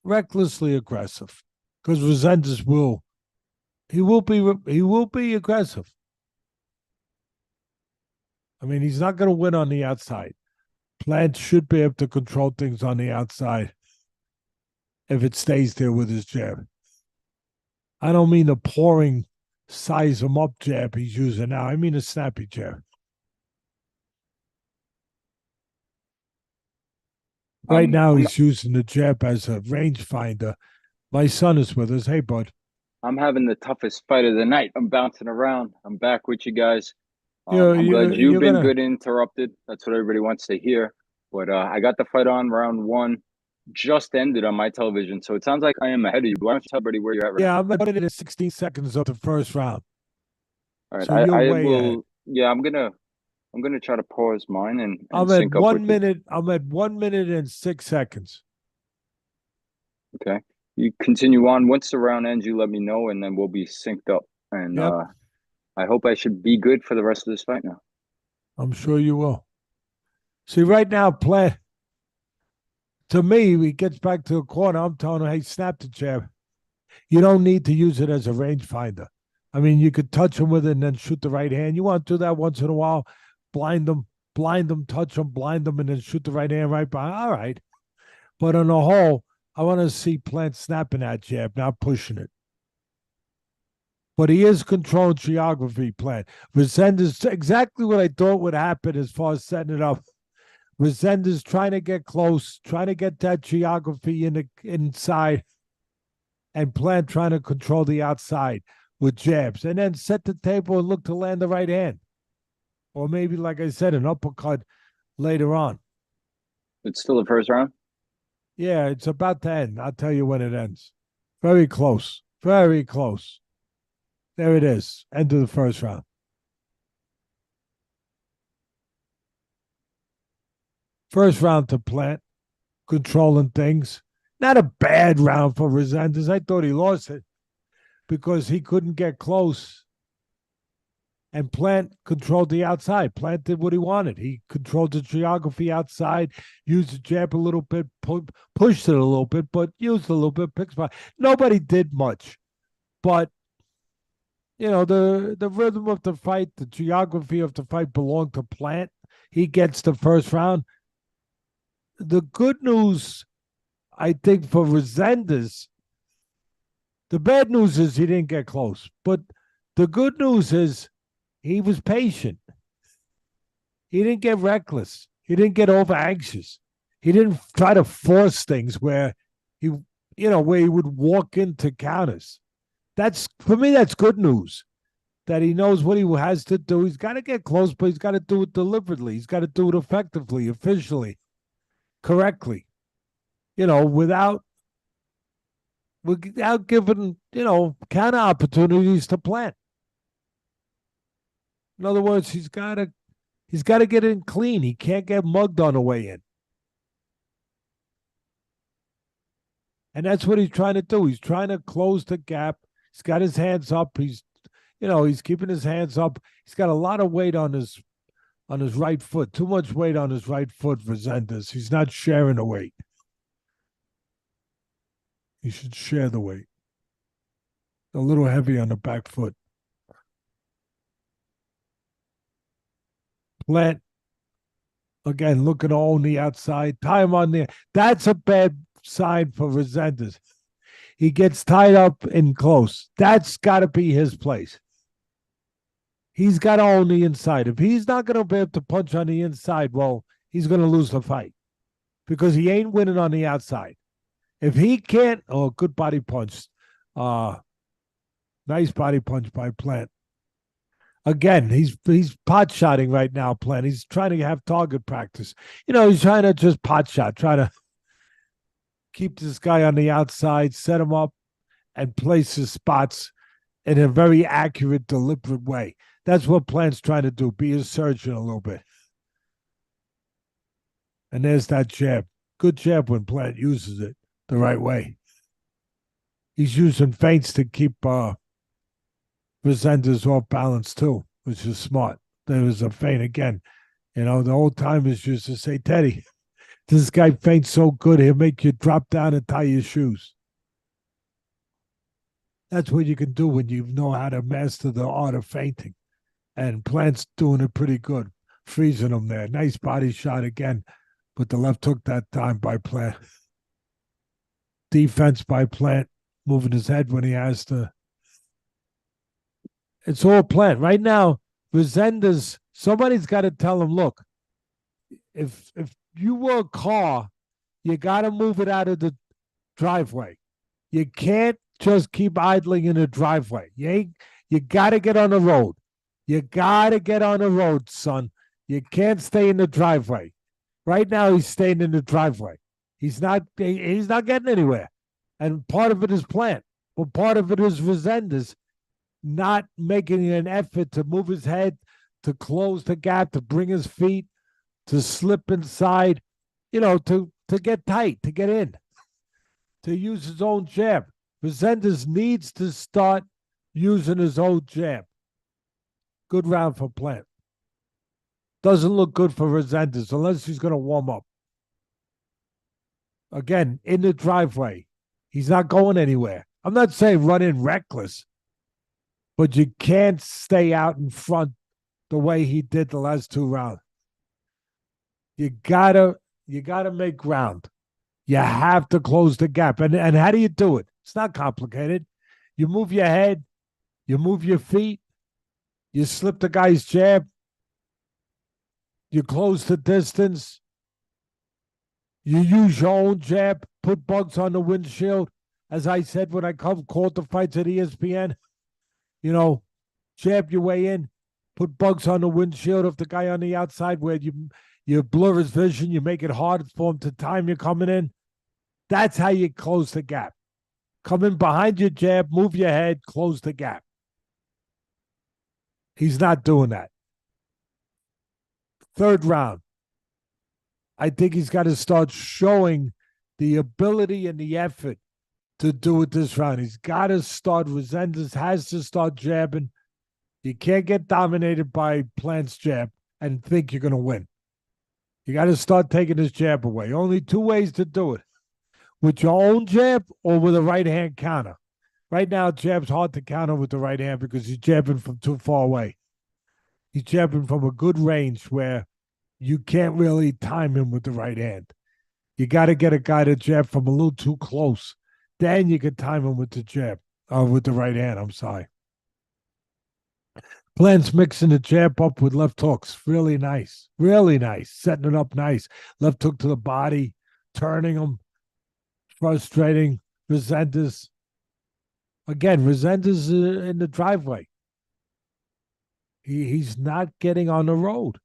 recklessly aggressive. Because Resendis will be aggressive. I mean, he's not going to win on the outside. Plant should be able to control things on the outside if it stays there with his jab. I don't mean the pouring, size him up jab he's using now. I mean a snappy jab. Right now, I'm he's using the jab as a rangefinder. My son is with us. Hey, bud. I'm having the toughest fight of the night. I'm bouncing around. I'm back with you guys. You're I'm glad you you've you're been gonna. good and interrupted. That's what everybody wants to hear. But I got the fight on round one, just ended on my television. So it sounds like I am ahead of you. Why don't you tell everybody where you're at right now? Yeah, I'm at 1 minute and 16 seconds of the first round. All right. So you're I way ahead. will, yeah, I'm gonna try to pause mine and I'm at sync up with one you. minute. I'm at 1 minute and 6 seconds. Okay. You continue on. Once the round ends, you let me know and then we'll be synced up. And Yep, I hope I should be good for the rest of this fight now. I'm sure you will. See, right now, Plant, to me, he gets back to the corner. I'm telling him, hey, snap the jab. You don't need to use it as a rangefinder. I mean, you could touch him with it and then shoot the right hand. You want to do that once in a while, blind them, touch them, blind them, and then shoot the right hand right by. All right. But on the whole, I want to see Plant snapping that jab, not pushing it. But he is controlling geography, Plant. Resendez, exactly what I thought would happen as far as setting it up. Resendez trying to get close, trying to get that geography in the inside, and Plant trying to control the outside with jabs, and then set the table and look to land the right hand. Or maybe, like I said, an uppercut later on. It's still the first round. Yeah, it's about to end. I'll tell you when it ends. Very close. Very close. There it is. End of the first round. First round to Plant, controlling things. Not a bad round for Resendez. I thought he lost it because he couldn't get close. And Plant controlled the outside. Plant did what he wanted. He controlled the geography outside, used the jab a little bit, pushed it a little bit, but used a little bit, pick spot. Nobody did much. But, you know, the rhythm of the fight, the geography of the fight belonged to Plant. He gets the first round. The good news, I think, for Resendez, the bad news is he didn't get close. But the good news is he was patient. He didn't get reckless. He didn't get over anxious. He didn't try to force things where where he would walk into counters. That's, for me, that's good news. That he knows what he has to do. He's got to get close, but he's got to do it deliberately. He's got to do it effectively, efficiently, correctly. Without giving, counter opportunities to Plant. In other words, he's got to get in clean. He can't get mugged on the way in. And that's what he's trying to do. He's trying to close the gap. He's got his hands up. He's keeping his hands up. He's got a lot of weight on his right foot. Too much weight on his right foot for Resendez. He's not sharing the weight. He should share the weight. A little heavy on the back foot. Plant, again, looking to own the outside. Tie him on there. That's a bad sign for Resendez. He gets tied up in close. That's got to be his place. He's got to own the inside. If he's not going to be able to punch on the inside, well, he's going to lose the fight because he ain't winning on the outside. If he can't, good body punch. Nice body punch by Plant. Again, he's pot shotting right now, Plant. He's trying to have target practice. He's trying to just pot shot, try to keep this guy on the outside, set him up, and place his spots in a very accurate, deliberate way. That's what Plant's trying to do, be a surgeon a little bit. And there's that jab. Good jab when Plant uses it the right way. He's using feints to keep Resendez off balance too, which is smart. There was a feint again. The old timers used to say, Teddy, this guy feints so good, he'll make you drop down and tie your shoes. That's what you can do when you know how to master the art of feinting. And Plant's doing it pretty good, freezing him there. Nice body shot again, but the left hook that time by Plant. Defense by Plant, moving his head when he has to. It's all Plant. Right now, Resendez, somebody's got to tell him, look, if you were a car, You got to move it out of the driveway. You can't just keep idling in the driveway. You got to get on the road. You got to get on the road, son. You can't stay in the driveway. Right now, he's staying in the driveway. He's not getting anywhere. And part of it is Plant. But part of it is Resendis not making an effort to move his head, to close the gap, to bring his feet, to slip inside, to get tight, to get in, to use his own jab. Resendis needs to start using his own jab. Good round for Plant. Doesn't look good for Resendis unless he's going to warm up. Again, in the driveway. He's not going anywhere. I'm not saying run in reckless, but you can't stay out in front the way he did the last 2 rounds. You gotta make ground. You have to close the gap. And how do you do it? It's not complicated. You move your head, you move your feet, you slip the guy's jab, you close the distance, you use your own jab, put bugs on the windshield. As I said when I called the fights at ESPN, jab your way in, put bugs on the windshield of the guy on the outside where you blur his vision, you make it hard for him to time you coming in. That's how you close the gap. Come in behind your jab, move your head, close the gap. He's not doing that. 3rd round. I think he's got to start showing the ability and the effort to do it this round. He's got to start. Resendis has to start jabbing. You can't get dominated by Plant's jab and think you're going to win. You got to start taking his jab away. Only 2 ways to do it. With your own jab or with a right-hand counter. Right now, jab's hard to counter with the right hand because he's jabbing from too far away. He's jabbing from a good range where you can't really time him with the right hand. You got to get a guy to jab from a little too close. Then you can time him with the jab, with the right hand, I'm sorry. Plant's mixing the jab up with left hooks. Really nice. Really nice. Setting it up nice. Left hook to the body, turning him. Frustrating. Resendis. Again, Resendis in the driveway. He's not getting on the road.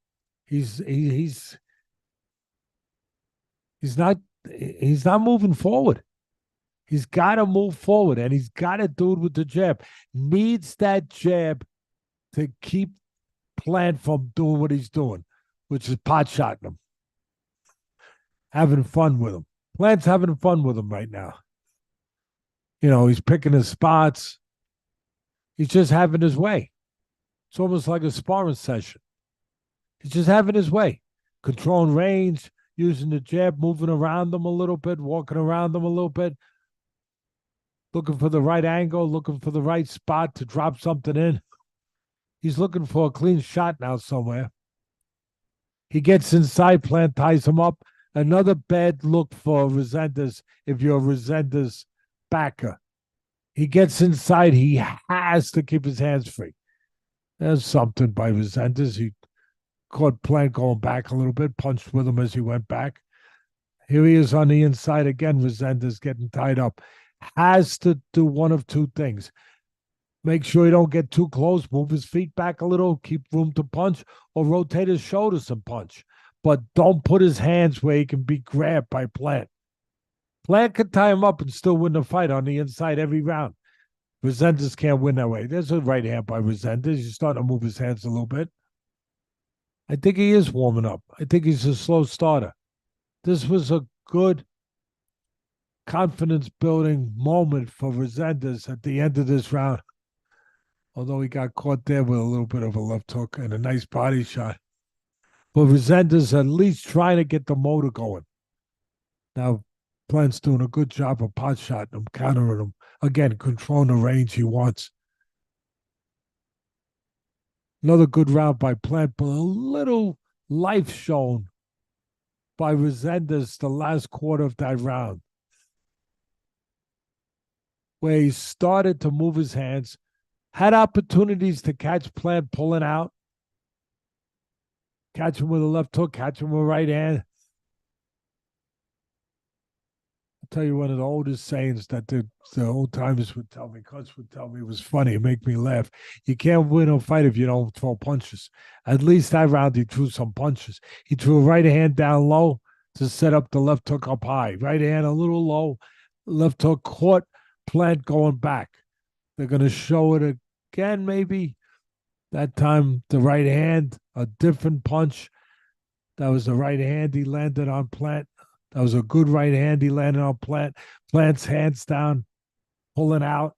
He's not moving forward. He's got to move forward, and he's got to do it with the jab. Needs that jab to keep Plant from doing what he's doing, which is pot-shotting him. Having fun with him. Plant's having fun with him right now. He's picking his spots. He's just having his way. It's almost like a sparring session. He's just having his way. Controlling range, using the jab, moving around them a little bit, walking around them a little bit. Looking for the right angle, looking for the right spot to drop something in. He's looking for a clean shot now somewhere. He gets inside, Plant ties him up. Another bad look for Resendis if you're a Resendis backer. He gets inside. He has to keep his hands free. There's something by Resendis. He caught Plant going back a little bit, punched with him as he went back. Here he is on the inside again. Resendis getting tied up. Has to do one of 2 things. Make sure he don't get too close, move his feet back a little, keep room to punch, or rotate his shoulders and punch. But don't put his hands where he can be grabbed by Plant. Plant can tie him up and still win the fight on the inside every round. Resendis can't win that way. There's a right hand by Resendis. He's starting to move his hands a little bit. I think he is warming up. I think he's a slow starter. This was a good confidence-building moment for Resendis at the end of this round. Although he got caught there with a little bit of a left hook and a nice body shot. But Resendis at least trying to get the motor going. Now, Plant's doing a good job of pot shotting him, countering him. Again, controlling the range he wants. Another good round by Plant, but a little life shown by Resendis the last quarter of that round, where he started to move his hands, had opportunities to catch Plant pulling out, catch him with a left hook, catch him with a right hand. tell you one of the oldest sayings that the old timers would tell me, Cuz would tell me was funny, make me laugh. You can't win a fight if you don't throw punches. At least that round he threw some punches. He threw a right hand down low to set up the left hook up high. Right hand a little low, left hook caught Plant going back. They're going to show it again, maybe. That time, the right hand, a different punch. That was the right hand he landed on Plant. That was a good right hand he landed on Plant. Plant's hands down, pulling out,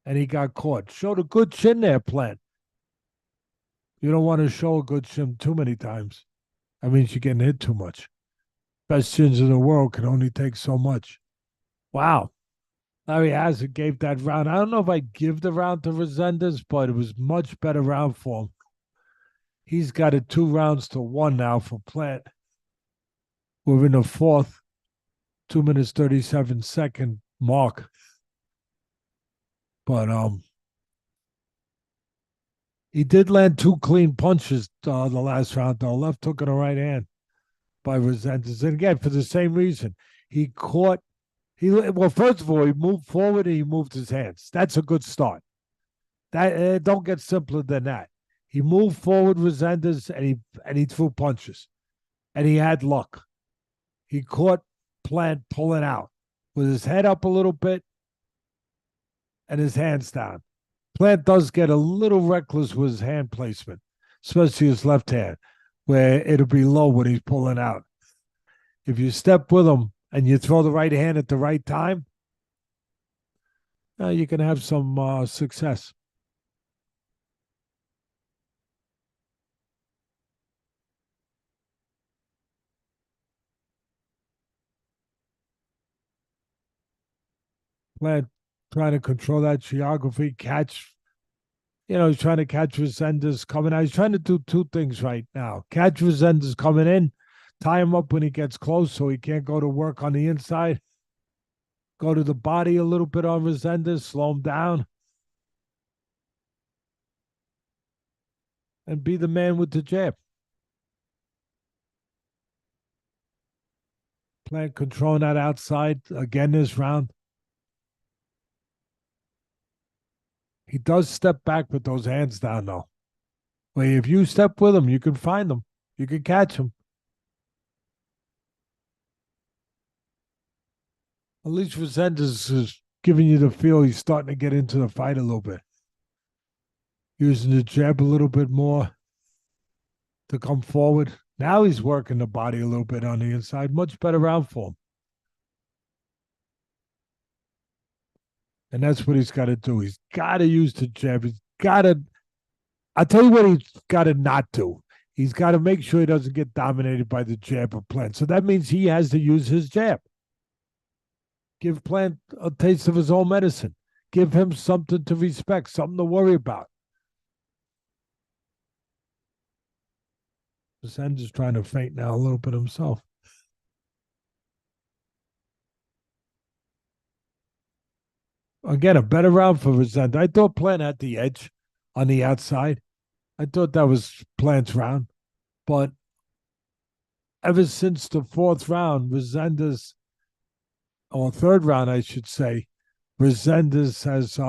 and he got caught. Showed a good chin there, Plant. You don't want to show a good chin too many times. That means you're getting hit too much. Best chins in the world can only take so much. Wow. Larry Hazard gave that round. I don't know if I give the round to Resendis, but it was much better round for him. He's got it 2-1 now for Plant. We're in the fourth, 2 minutes 37-second mark. But he did land 2 clean punches the last round, though. Left hook and a right hand by Resendis. And again, for the same reason, he caught. Well, first of all, he moved forward and he moved his hands. That's a good start. That don't get simpler than that. He moved forward, Resendis, and he threw punches, and he had luck. He caught Plant pulling out with his head up a little bit and his hands down. Plant does get a little reckless with his hand placement, especially his left hand, where it'll be low when he's pulling out. If you step with him and you throw the right hand at the right time, you can have some success. Plant trying to control that geography, catch. He's trying to catch Resendis coming out. He's trying to do 2 things right now. Catch Resendis coming in, tie him up when he gets close so he can't go to work on the inside. Go to the body a little bit on Resendis, slow him down. And be the man with the jab. Plant controlling that outside again this round. He does step back with those hands down, though. Well, if you step with him, you can find him. You can catch him. At least Resendis is giving you the feel he's starting to get into the fight a little bit. Using the jab a little bit more to come forward. Now he's working the body a little bit on the inside. Much better round for him. And that's what he's got to do. He's got to use the jab. He's got to, I'll tell you what he's got to not do. He's got to make sure he doesn't get dominated by the jab of Plant. So that means he has to use his jab. Give Plant a taste of his own medicine. Give him something to respect, something to worry about. Resendis trying to feint now a little bit himself. Again, a better round for Resendis. I thought Plant had the edge on the outside. I thought that was Plant's round. But ever since the 4th round, Resendis, or 3rd round, I should say, Resendis has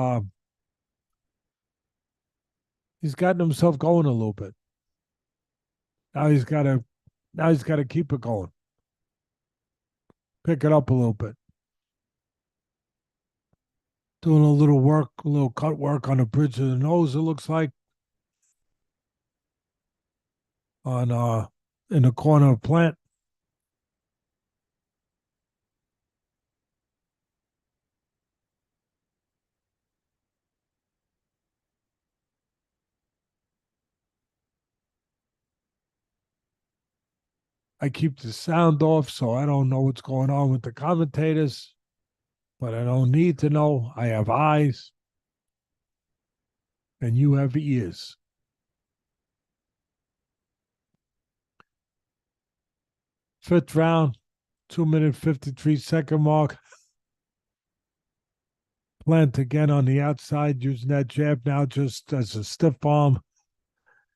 he's gotten himself going a little bit. Now he's got to keep it going. Pick it up a little bit. Doing a little work, a little cut work on the bridge of the nose, it looks like. On in the corner of Plant. I keep the sound off, so I don't know what's going on with the commentators, but I don't need to know. I have eyes, and you have ears. Fifth round, 2 minute 53-second mark. Plant again on the outside, using that jab now just as a stiff arm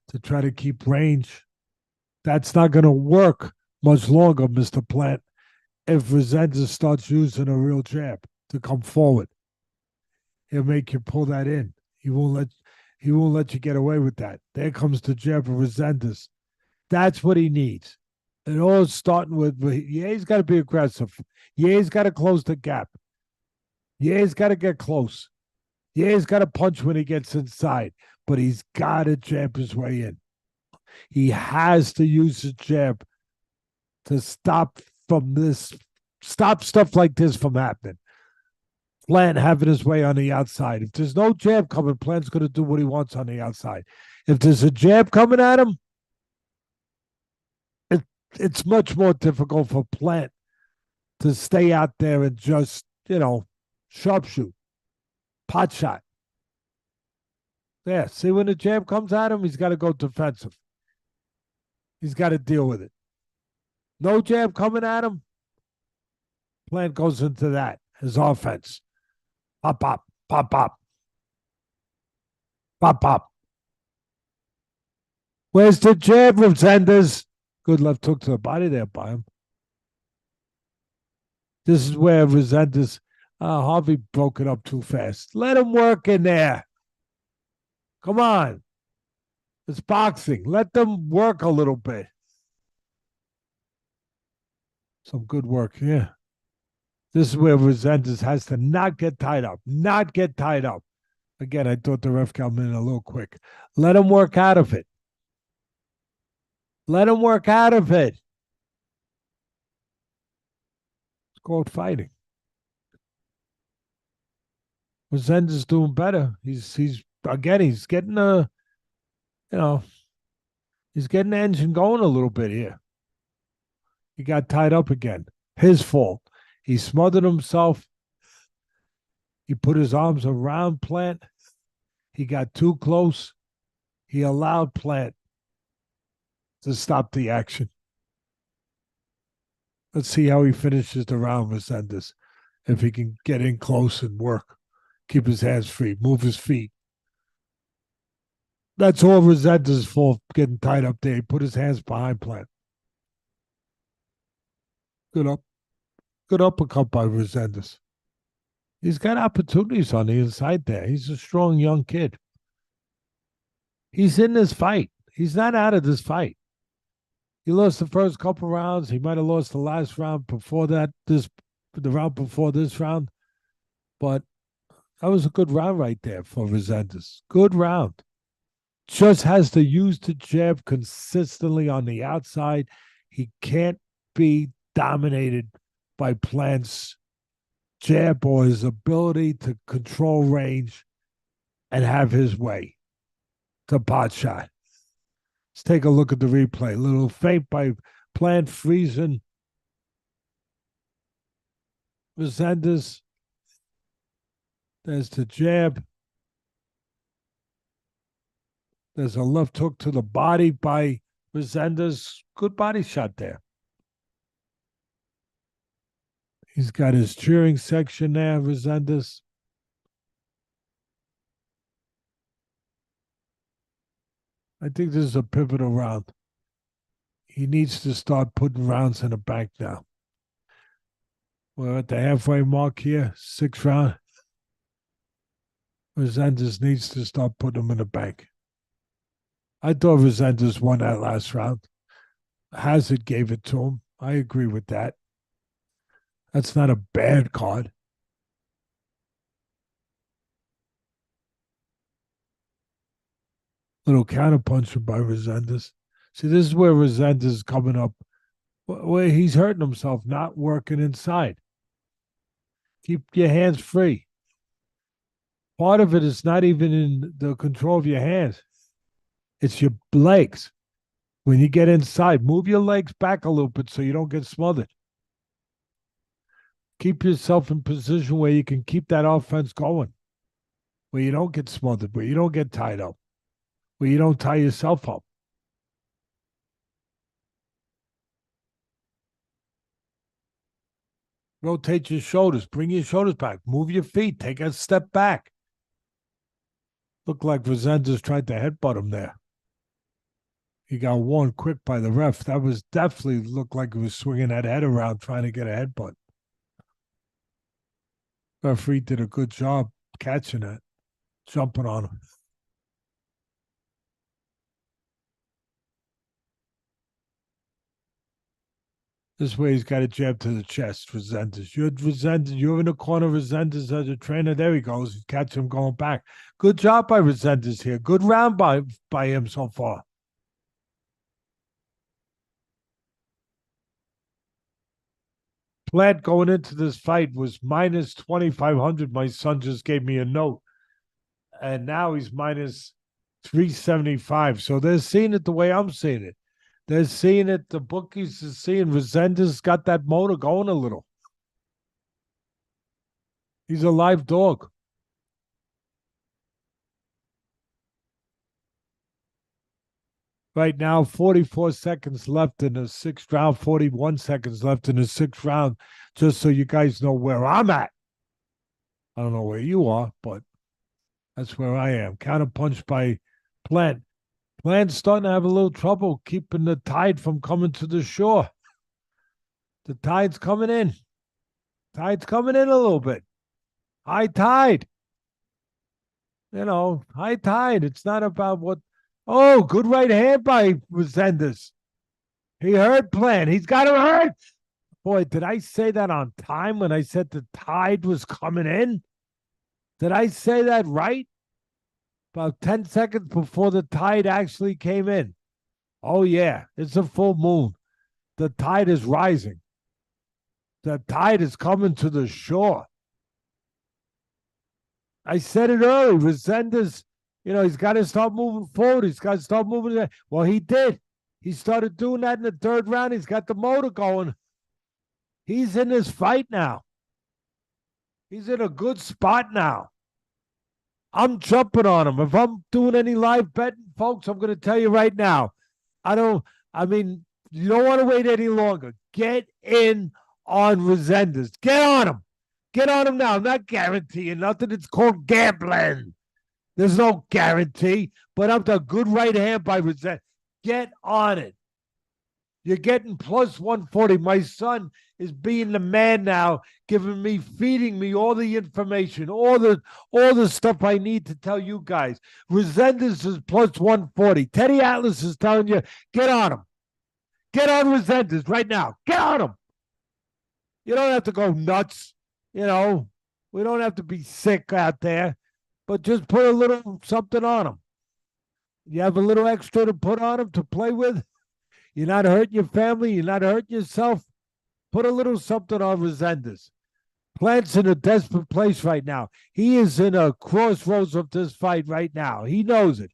to try to keep range. That's not going to work much longer, Mr. Plant. if Resendis starts using a real jab to come forward. He'll make you pull that in. He won't let you get away with that. There comes the jab of Resendis. That's what he needs. It all starting with, yeah, he's got to be aggressive. Yeah, he's got to close the gap. Yeah, he's got to get close. Yeah, he's got to punch when he gets inside, but he's got to jab his way in. He has to use the jab to stop stuff like this from happening. Plant having his way on the outside. If there's no jab coming, Plant's going to do what he wants on the outside. If there's a jab coming at him, it's much more difficult for Plant to stay out there and just, sharpshoot, pot shot. Yeah, see, when the jab comes at him, he's got to go defensive. He's got to deal with it. No jab coming at him, Plant goes into that, his offense. Pop, pop, pop, pop. Pop, pop. Where's the jab, Resendis? Good left hook to the body there by him. This is where Resendis, Harvey broke it up too fast. Let him work in there. Come on. It's boxing. Let them work a little bit. Some good work, yeah. This is where Resendis has to not get tied up. Not get tied up. Again, I thought the ref got in a little quick. Let him work out of it. Let him work out of it. It's called fighting. Resendis doing better. He's getting he's getting the engine going a little bit here. He got tied up again. His fault. He smothered himself. He put his arms around Plant. He got too close. He allowed Plant to stop the action. Let's see how he finishes the round, Resendis. If he can get in close and work. Keep his hands free. Move his feet. That's all Resendis' fault, getting tied up there. He put his hands behind Plant. Good uppercut by Resendis. He's got opportunities on the inside there. He's a strong young kid. He's in this fight. He's not out of this fight. He lost the first couple rounds. He might have lost the last round before that, the round before this round. But that was a good round right there for Resendis. Good round. Just has to use the jab consistently on the outside. He can't be dominated by Plant's jab or his ability to control range and have his way to pot shot. Let's take a look at the replay. Little feint by Plant freezing Resendis. There's the jab. There's a left hook to the body by Resendis. Good body shot there. He's got his cheering section there, Resendis. I think this is a pivotal round. He needs to start putting rounds in the bank now. We're at the halfway mark here, 6th round. Resendis needs to start putting them in the bank. I thought Resendis won that last round. Hazard gave it to him. I agree with that. That's not a bad card. Little counterpuncher by Resendis. See, this is where Resendis is coming up, where he's hurting himself, not working inside. Keep your hands free. Part of it is not even in the control of your hands. It's your legs. When you get inside, move your legs back a little bit so you don't get smothered. Keep yourself in position where you can keep that offense going, where you don't get smothered, where you don't get tied up, where you don't tie yourself up. Rotate your shoulders, bring your shoulders back, move your feet, take a step back. Looked like Resendis tried to headbutt him there. He got warned quick by the ref. That was definitely looked like he was swinging that head around trying to get a headbutt. Referee did a good job catching it, jumping on him. This way he's got a jab to the chest, Resendis. You're in the corner, Resendis as a trainer. There he goes. Catch him going back. Good job by Resendis here. Good round by him so far. Plant going into this fight was minus 2,500. My son just gave me a note. And now he's minus 375. So they're seeing it the way I'm seeing it. They're seeing it. The bookies are seeing Resendis got that motor going a little. He's a live dog. Right now, 44 seconds left in the sixth round, 41 seconds left in the sixth round, just so you guys know where I'm at. I don't know where you are, but that's where I am. Counterpunch by Plant. Plant's starting to have a little trouble keeping the tide from coming to the shore. The tide's coming in. Tide's coming in a little bit. High tide. You know, high tide. It's not about what. Oh, good right hand by Resendis. He hurt Plant. He's got him hurt. Boy, did I say that on time when I said the tide was coming in? Did I say that right? About 10 seconds before the tide actually came in. Oh, yeah, it's a full moon. The tide is rising. The tide is coming to the shore. I said it early. Resendis, you know, he's got to start moving forward. He's got to start moving. Well, he did. He started doing that in the third round. He's got the motor going. He's in this fight now. He's in a good spot now. I'm jumping on him. If I'm doing any live betting, folks, I'm going to tell you right now. You don't want to wait any longer. Get in on Resendis. Get on him. Get on him now. I'm not guaranteeing nothing. It's called gambling. There's no guarantee, but I'm the good right hand by Resendis. Get on it. You're getting plus 140. My son is being the man now, feeding me all the information, all the stuff I need to tell you guys. Resendis is plus 140. Teddy Atlas is telling you, get on him. Get on Resendis right now. Get on him. You don't have to go nuts. You know, we don't have to be sick out there, but just put a little something on him. You have a little extra to put on him to play with. You're not hurting your family. You're not hurting yourself. Put a little something on Resendis. Plant's in a desperate place right now. He is in a crossroads of this fight right now. He knows it.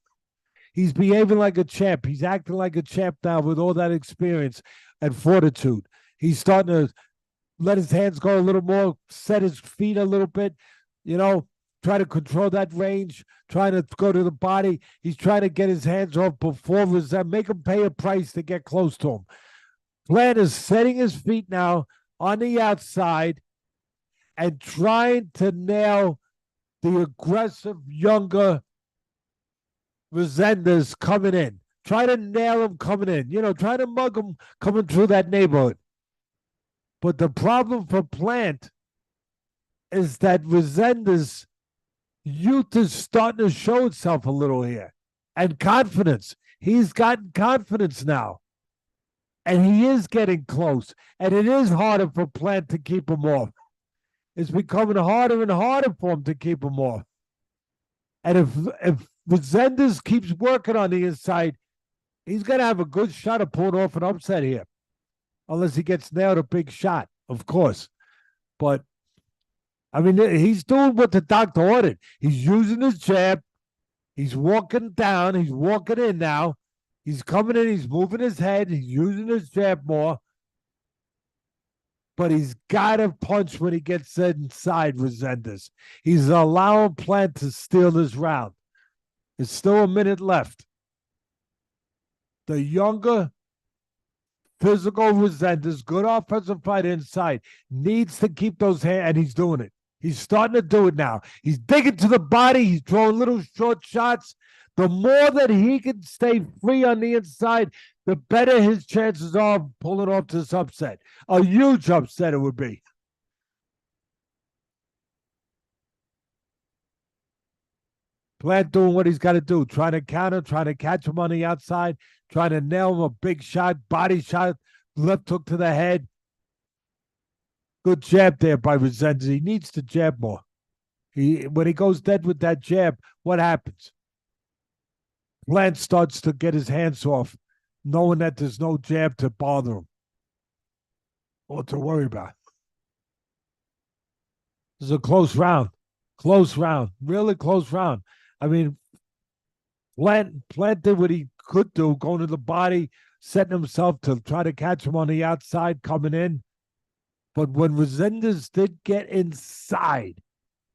He's behaving like a champ. He's acting like a champ now with all that experience and fortitude. He's starting to let his hands go a little more, set his feet a little bit, you know, try to control that range, trying to go to the body. He's trying to get his hands off before Resendis, make him pay a price to get close to him. Plant is setting his feet now on the outside and trying to nail the aggressive, younger Resendis coming in. Try to nail him coming in. You know, try to mug him coming through that neighborhood. But the problem for Plant is that Resendis' youth is starting to show itself a little here. And confidence. He's gotten confidence now. And he is getting close. And it is harder for Plant to keep him off. It's becoming harder and harder for him to keep him off. And if Resendis keeps working on the inside, he's going to have a good shot of pulling off an upset here. Unless he gets nailed a big shot, of course. But, I mean, he's doing what the doctor ordered. He's using his jab. He's walking down. He's walking in now. He's coming in. He's moving his head. He's using his jab more. But he's got to punch when he gets inside Resendis. He's allowing Plant to steal this round. There's still a minute left. The younger, physical Resendis, good offensive fight inside, needs to keep those hands, and he's doing it. He's starting to do it now. He's digging to the body. He's throwing little short shots. The more that he can stay free on the inside, the better his chances are of pulling off this upset. A huge upset it would be. Plant doing what he's got to do, trying to counter, trying to catch him on the outside, trying to nail him a big shot, body shot, left hook to the head. Good jab there by Resendis. He needs to jab more. When he goes dead with that jab, what happens? Plant starts to get his hands off, knowing that there's no jab to bother him or to worry about. This is a close round. Close round. Really close round. I mean, Plant did what he could do, going to the body, setting himself to try to catch him on the outside coming in. But when Resendis did get inside,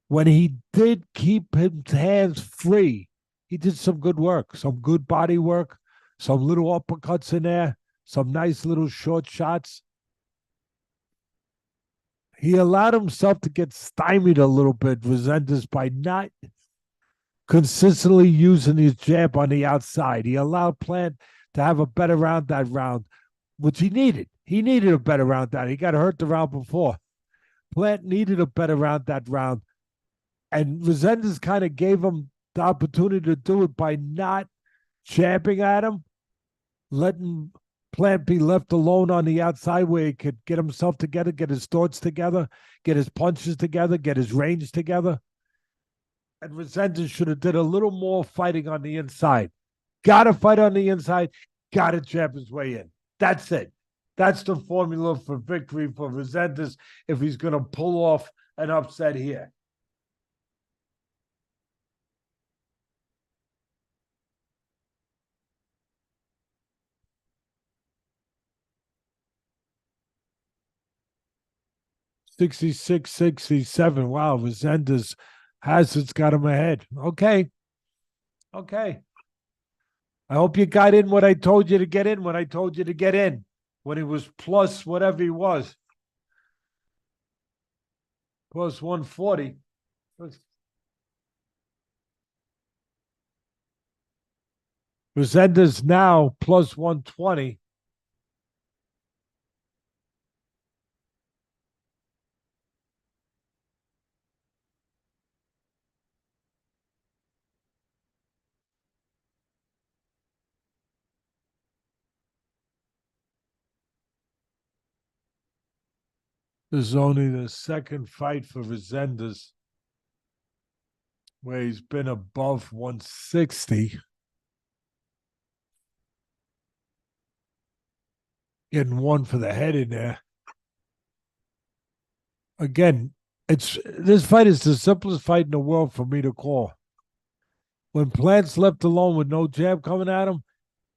when he did keep his hands free, he did some good work, some good body work, some little uppercuts in there, some nice little short shots. He allowed himself to get stymied a little bit, Resendis, by not consistently using his jab on the outside. He allowed Plant to have a better round that round, which he needed. He needed a better round that. He got hurt the round before. Plant needed a better round that round. And Resendis kind of gave him the opportunity to do it by not jabbing at him, letting Plant be left alone on the outside where he could get himself together, get his thoughts together, get his punches together, get his range together. And Resendis should have did a little more fighting on the inside. Got to fight on the inside, got to jab his way in. That's it. That's the formula for victory for Resendis if he's going to pull off an upset here. $66-67. Wow, Resendis Hazard's got him ahead. Okay. I hope you got in what I told you to get in when I told you to get in. When he was plus whatever he was. Plus 140. Resendis now plus 120. This is only the second fight for Resendis where he's been above 160. Getting one for the head in there. Again, this fight is the simplest fight in the world for me to call. When Plant's left alone with no jab coming at him,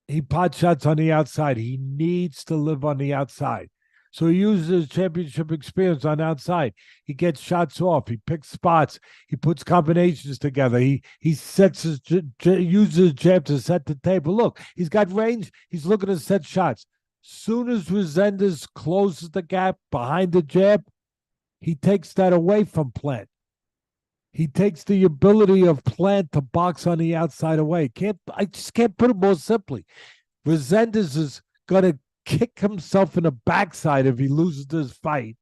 he pot shots on the outside. He needs to live on the outside. So he uses his championship experience on the outside. He gets shots off. He picks spots. He puts combinations together. He uses his jab to set the table. Look, he's got range. He's looking to set shots. Soon as Resendis closes the gap behind the jab, he takes that away from Plant. He takes the ability of Plant to box on the outside away. I just can't put it more simply. Resendis is going to kick himself in the backside if he loses this fight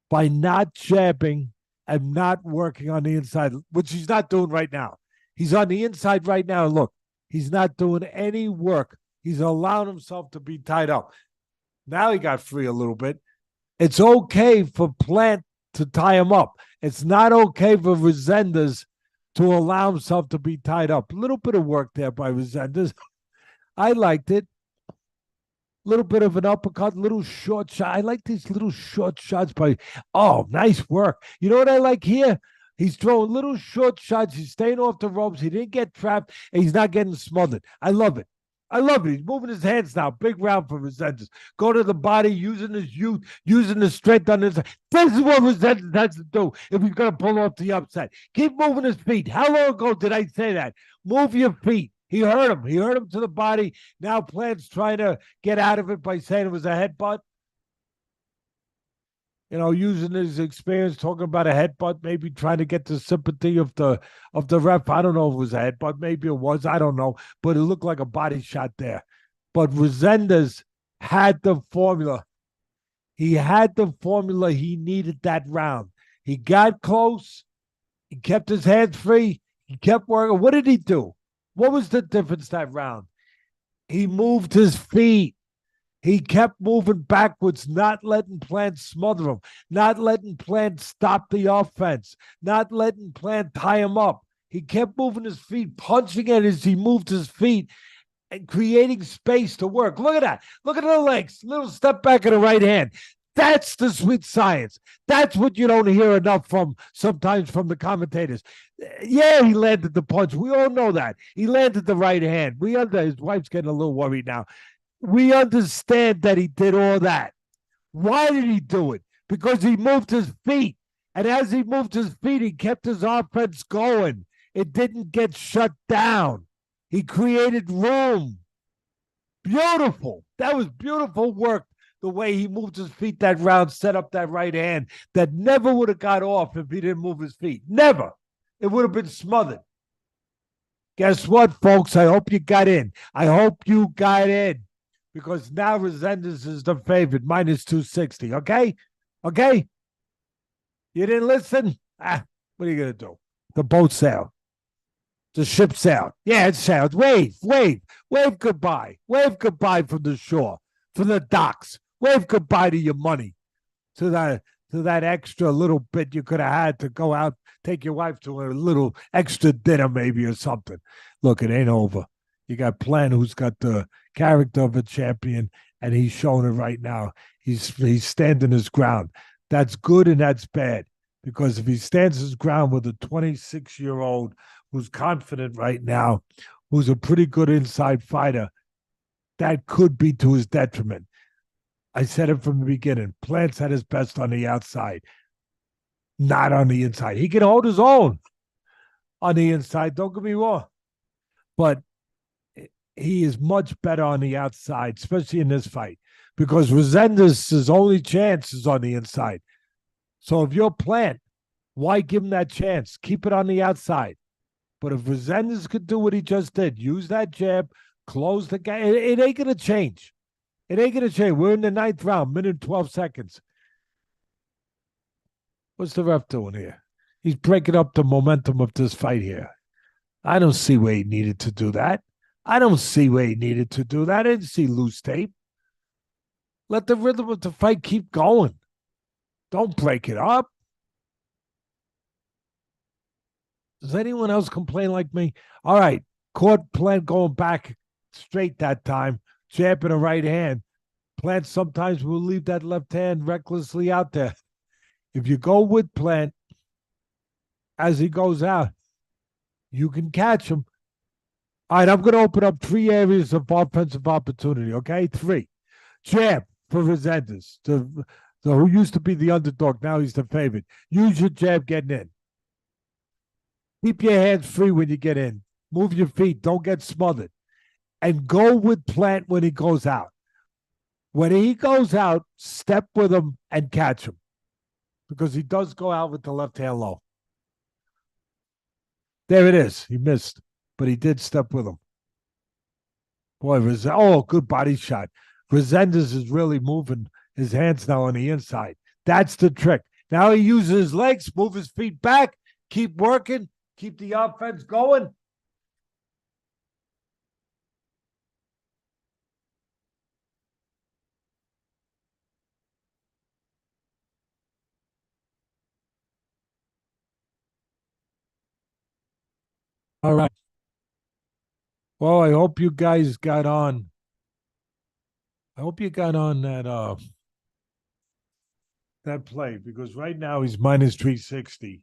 by not jabbing and not working on the inside, which he's not doing right now. He's on the inside right now. Look, he's not doing any work. He's allowing himself to be tied up. Now he got free a little bit. It's okay for Plant to tie him up. It's not okay for Resendis to allow himself to be tied up. A little bit of work there by Resendis. I liked it. Little bit of an uppercut, little short shot. I like these little short shots nice work. You know what I like here? He's throwing little short shots. He's staying off the ropes. He didn't get trapped, and he's not getting smothered. I love it. He's moving his hands now. Big round for Resendis. Go to the body, using his youth, using his strength on his. This is what Resendis has to do if he's going to pull off the upset. Keep moving his feet. How long ago did I say that? Move your feet. He hurt him. He hurt him to the body. Now Plant's trying to get out of it by saying it was a headbutt. using his experience, talking about a headbutt, maybe trying to get the sympathy of the ref. I don't know if it was a headbutt, maybe it was. I don't know, but it looked like a body shot there. But Resendez had the formula. He had the formula he needed that round. He got close. He kept his hands free. He kept working. What did he do? What was the difference that round? He moved his feet. He kept moving backwards, not letting Plant smother him, not letting Plant stop the offense, not letting Plant tie him up. He kept moving his feet, punching it as he moved his feet and creating space to work. Look at that. Look at the legs. Little step back of the right hand. That's the sweet science. That's what you don't hear enough from sometimes from the commentators. Yeah, he landed the punch. We all know that. He landed the right hand. His wife's getting a little worried now. We understand that he did all that. Why did he do it? Because he moved his feet. And as he moved his feet, he kept his offense going. It didn't get shut down. He created room. Beautiful. That was beautiful work. The way he moved his feet that round, set up that right hand that never would have got off if he didn't move his feet. Never. It would have been smothered. Guess what, folks? I hope you got in. I hope you got in because now Resendez is the favorite, minus 260. Okay? Okay? You didn't listen? What are you going to do? The boat sailed. The ship sailed. Yeah, it sailed. Wave goodbye. Wave goodbye from the shore, from the docks. Wave goodbye to your money, to that extra little bit you could have had to go out, take your wife to a little extra dinner maybe or something. Look, it ain't over. You got Plant, who's got the character of a champion, and he's showing it right now. He's standing his ground. That's good and that's bad, because if he stands his ground with a 26-year-old who's confident right now, who's a pretty good inside fighter, that could be to his detriment. I said it from the beginning. Plant's at his best on the outside, not on the inside. He can hold his own on the inside, don't get me wrong. But he is much better on the outside, especially in this fight, because Resendez' only chance is on the inside. So if you're Plant, why give him that chance? Keep it on the outside. But if Resendez could do what he just did, use that jab, close the gap, it ain't going to change. It ain't going to change. We're in the 9th round, minute and 12 seconds. What's the ref doing here? He's breaking up the momentum of this fight here. I don't see where he needed to do that. I didn't see loose tape. Let the rhythm of the fight keep going. Don't break it up. Does anyone else complain like me? All right. Caught Plant going back straight that time. Jab in the right hand. Plant sometimes will leave that left hand recklessly out there. If you go with Plant as he goes out, you can catch him. All right, I'm going to open up 3 areas of offensive opportunity, okay? 3. Jab for Resendez, who used to be the underdog. Now he's the favorite. Use your jab getting in. Keep your hands free when you get in. Move your feet. Don't get smothered. And go with Plant when he goes out. When he goes out, step with him and catch him, because he does go out with the left hand low. There it is. He missed, but he did step with him. Boy, good body shot. Resendez is really moving his hands now on the inside. That's the trick. Now he uses his legs, move his feet back, keep working, keep the offense going. All right. Well, I hope you guys got on. I hope you got on that play, because right now he's minus 360,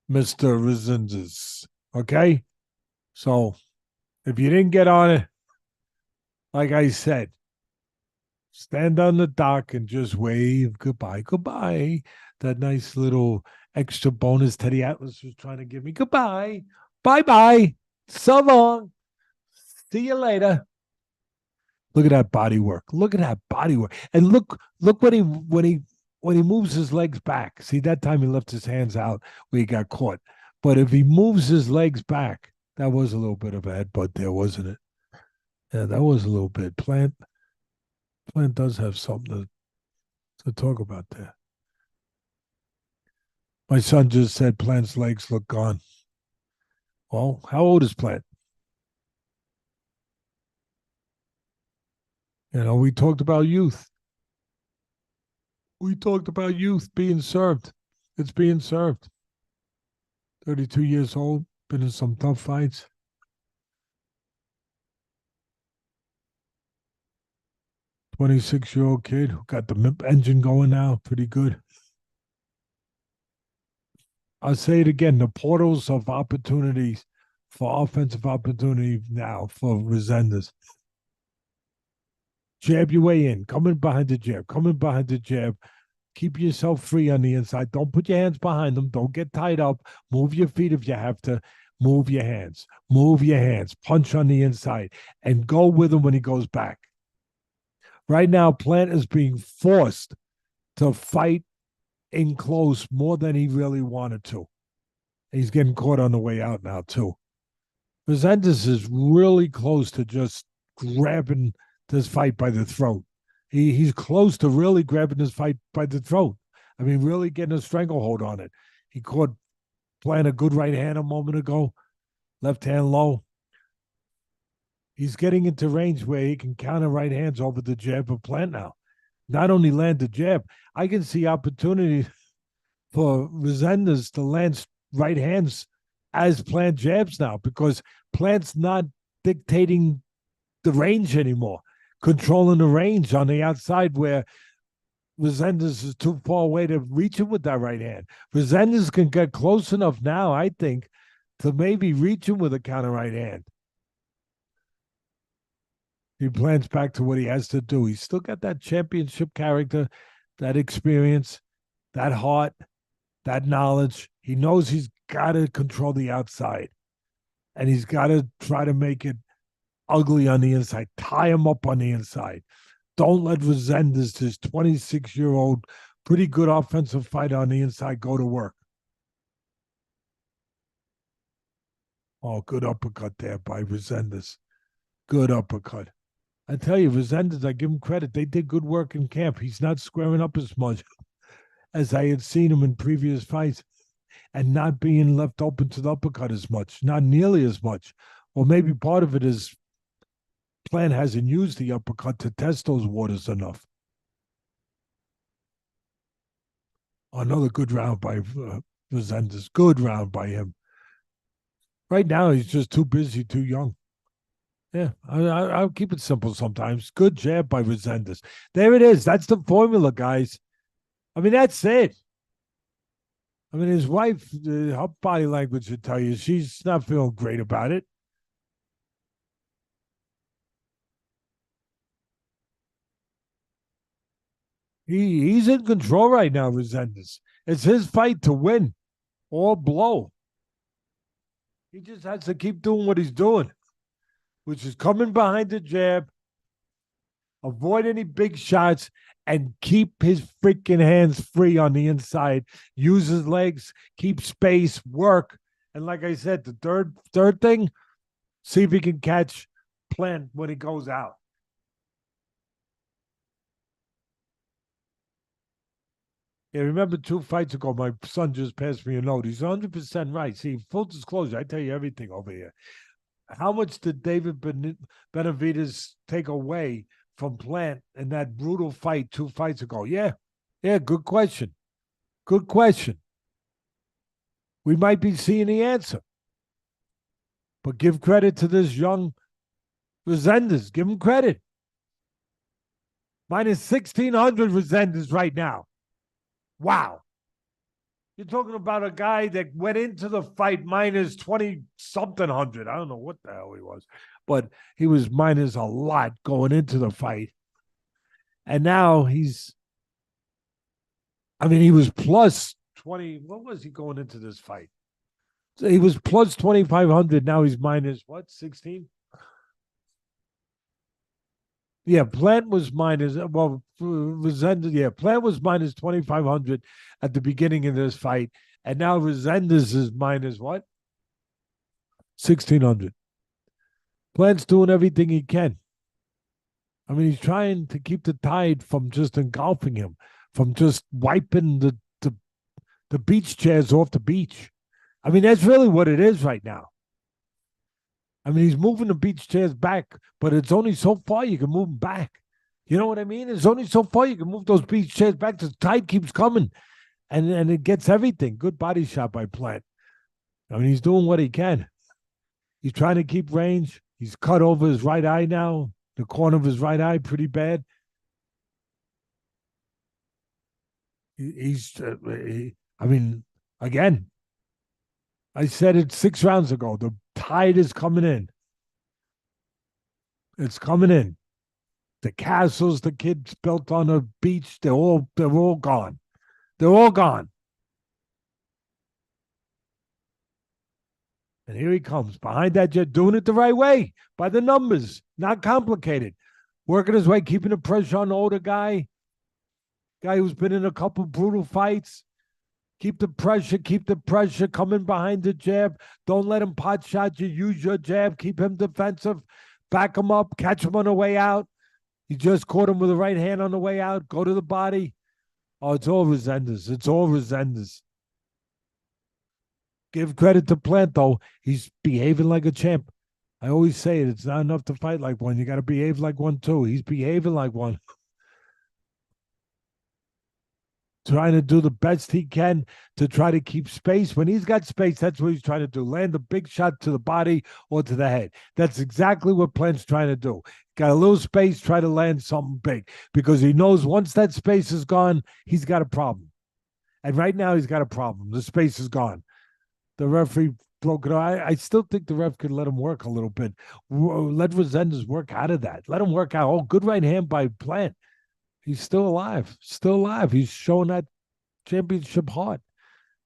Mr. Resendez. Okay? So if you didn't get on it, like I said, stand on the dock and just wave goodbye. Goodbye. That nice little extra bonus Teddy Atlas was trying to give me. Goodbye. Bye-bye. So long. See you later. Look at that body work. Look at that body work. And look when he when he moves his legs back, see, that time he left his hands out where he got caught. But if he moves his legs back, that was a little bit of a headbutt there, wasn't it? Yeah, that was a little bit. Plant does have something to talk about there. My son just said Plant's legs look gone. Well, how old is Plant? You know, we talked about youth. We talked about youth being served. It's being served. 32 years old, been in some tough fights. 26-year-old kid who got the engine going now, pretty good. I'll say it again, the portals of opportunities for offensive opportunity now for Resendis. Jab your way in, coming behind the jab, coming behind the jab. Keep yourself free on the inside. Don't put your hands behind them. Don't get tied up. Move your feet if you have to. Move your hands. Move your hands. Punch on the inside and go with him when he goes back. Right now, Plant is being forced to fight in close more than he really wanted to. He's getting caught on the way out now, too. Resendis is really close to just grabbing this fight by the throat. He's close to really grabbing this fight by the throat. I mean, really getting a stranglehold on it. He caught Plant a good right hand a moment ago, left hand low. He's getting into range where he can counter right hands over the jab of Plant now. Not only land the jab, I can see opportunity for Resendis to land right hands as Plant jabs now, because Plant's not dictating the range anymore, controlling the range on the outside where Resendis is too far away to reach him with that right hand. Resendis can get close enough now, I think, to maybe reach him with a counter right hand. He plans back to what he has to do. He's still got that championship character, that experience, that heart, that knowledge. He knows he's got to control the outside, and he's got to try to make it ugly on the inside, tie him up on the inside. Don't let Resendis, this 26-year-old, pretty good offensive fighter on the inside, go to work. Oh, good uppercut there by Resendis. Good uppercut. I tell you, Resendis, I give him credit. They did good work in camp. He's not squaring up as much as I had seen him in previous fights, and not being left open to the uppercut as much, not nearly as much. Or maybe part of it is Plant hasn't used the uppercut to test those waters enough. Another good round by Resendis. Good round by him. Right now, he's just too busy, too young. Yeah, I'll keep it simple sometimes. Good jab by Resendis. There it is. That's the formula, guys. I mean, that's it. I mean, his wife, her body language would tell you she's not feeling great about it. He's in control right now, Resendis. It's his fight to win or blow. He just has to keep doing what he's doing, which is coming behind the jab, avoid any big shots, and keep his freaking hands free on the inside. Use his legs, keep space, work. And like I said, the third thing, see if he can catch Plant when he goes out. Yeah, remember 2 fights ago, my son just passed me a note. He's 100% right. See, full disclosure, I tell you everything over here. How much did David Benavidez take away from Plant in that brutal fight 2 fights ago? Yeah, good question. Good question. We might be seeing the answer. But give credit to this young Resendis. Give him credit. Minus 1,600 Resendis right now. Wow. You're talking about a guy that went into the fight minus 20-something hundred. I don't know what the hell he was, but he was minus a lot going into the fight. And now he was plus 20. What was he going into this fight? So he was plus 2,500. Now he's minus what, 16? Yeah, Plant was minus. Well, Resendez. Yeah, Plant was minus 2,500 at the beginning of this fight, and now Resendez is minus what? 1,600. Plant's doing everything he can. I mean, he's trying to keep the tide from just engulfing him, from just wiping the beach chairs off the beach. I mean, that's really what it is right now. I mean, he's moving the beach chairs back, but it's only so far you can move them back. You know what I mean? It's only so far you can move those beach chairs back. The tide keeps coming, and it gets everything. Good body shot by Plant. I mean, he's doing what he can. He's trying to keep range. He's cut over his right eye now, the corner of his right eye, pretty bad. I mean, again, I said it 6 rounds ago. The tide is coming in. It's coming in. The castles the kids built on the beach, they're all gone. They're all gone. And here he comes behind that jet, doing it the right way, by the numbers, not complicated. Working his way, keeping the pressure on the older guy who's been in a couple brutal fights. Keep the pressure, coming behind the jab. Don't let him pot shot you. Use your jab. Keep him defensive. Back him up. Catch him on the way out. You just caught him with the right hand on the way out. Go to the body. Oh, it's all Resendez. It's all Resendez. Give credit to Plant, though. He's behaving like a champ. I always say it. It's not enough to fight like one. You got to behave like one, too. He's behaving like one. Trying to do the best he can to try to keep space. When he's got space, that's what he's trying to do. Land a big shot to the body or to the head. That's exactly what Plant's trying to do. Got a little space, try to land something big, because he knows once that space is gone, he's got a problem. And right now, he's got a problem. The space is gone. The referee broke it. I still think the ref could let him work a little bit. Let Resendez work out of that. Let him work out. Oh, good right hand by Plant. He's still alive. Still alive. He's showing that championship heart.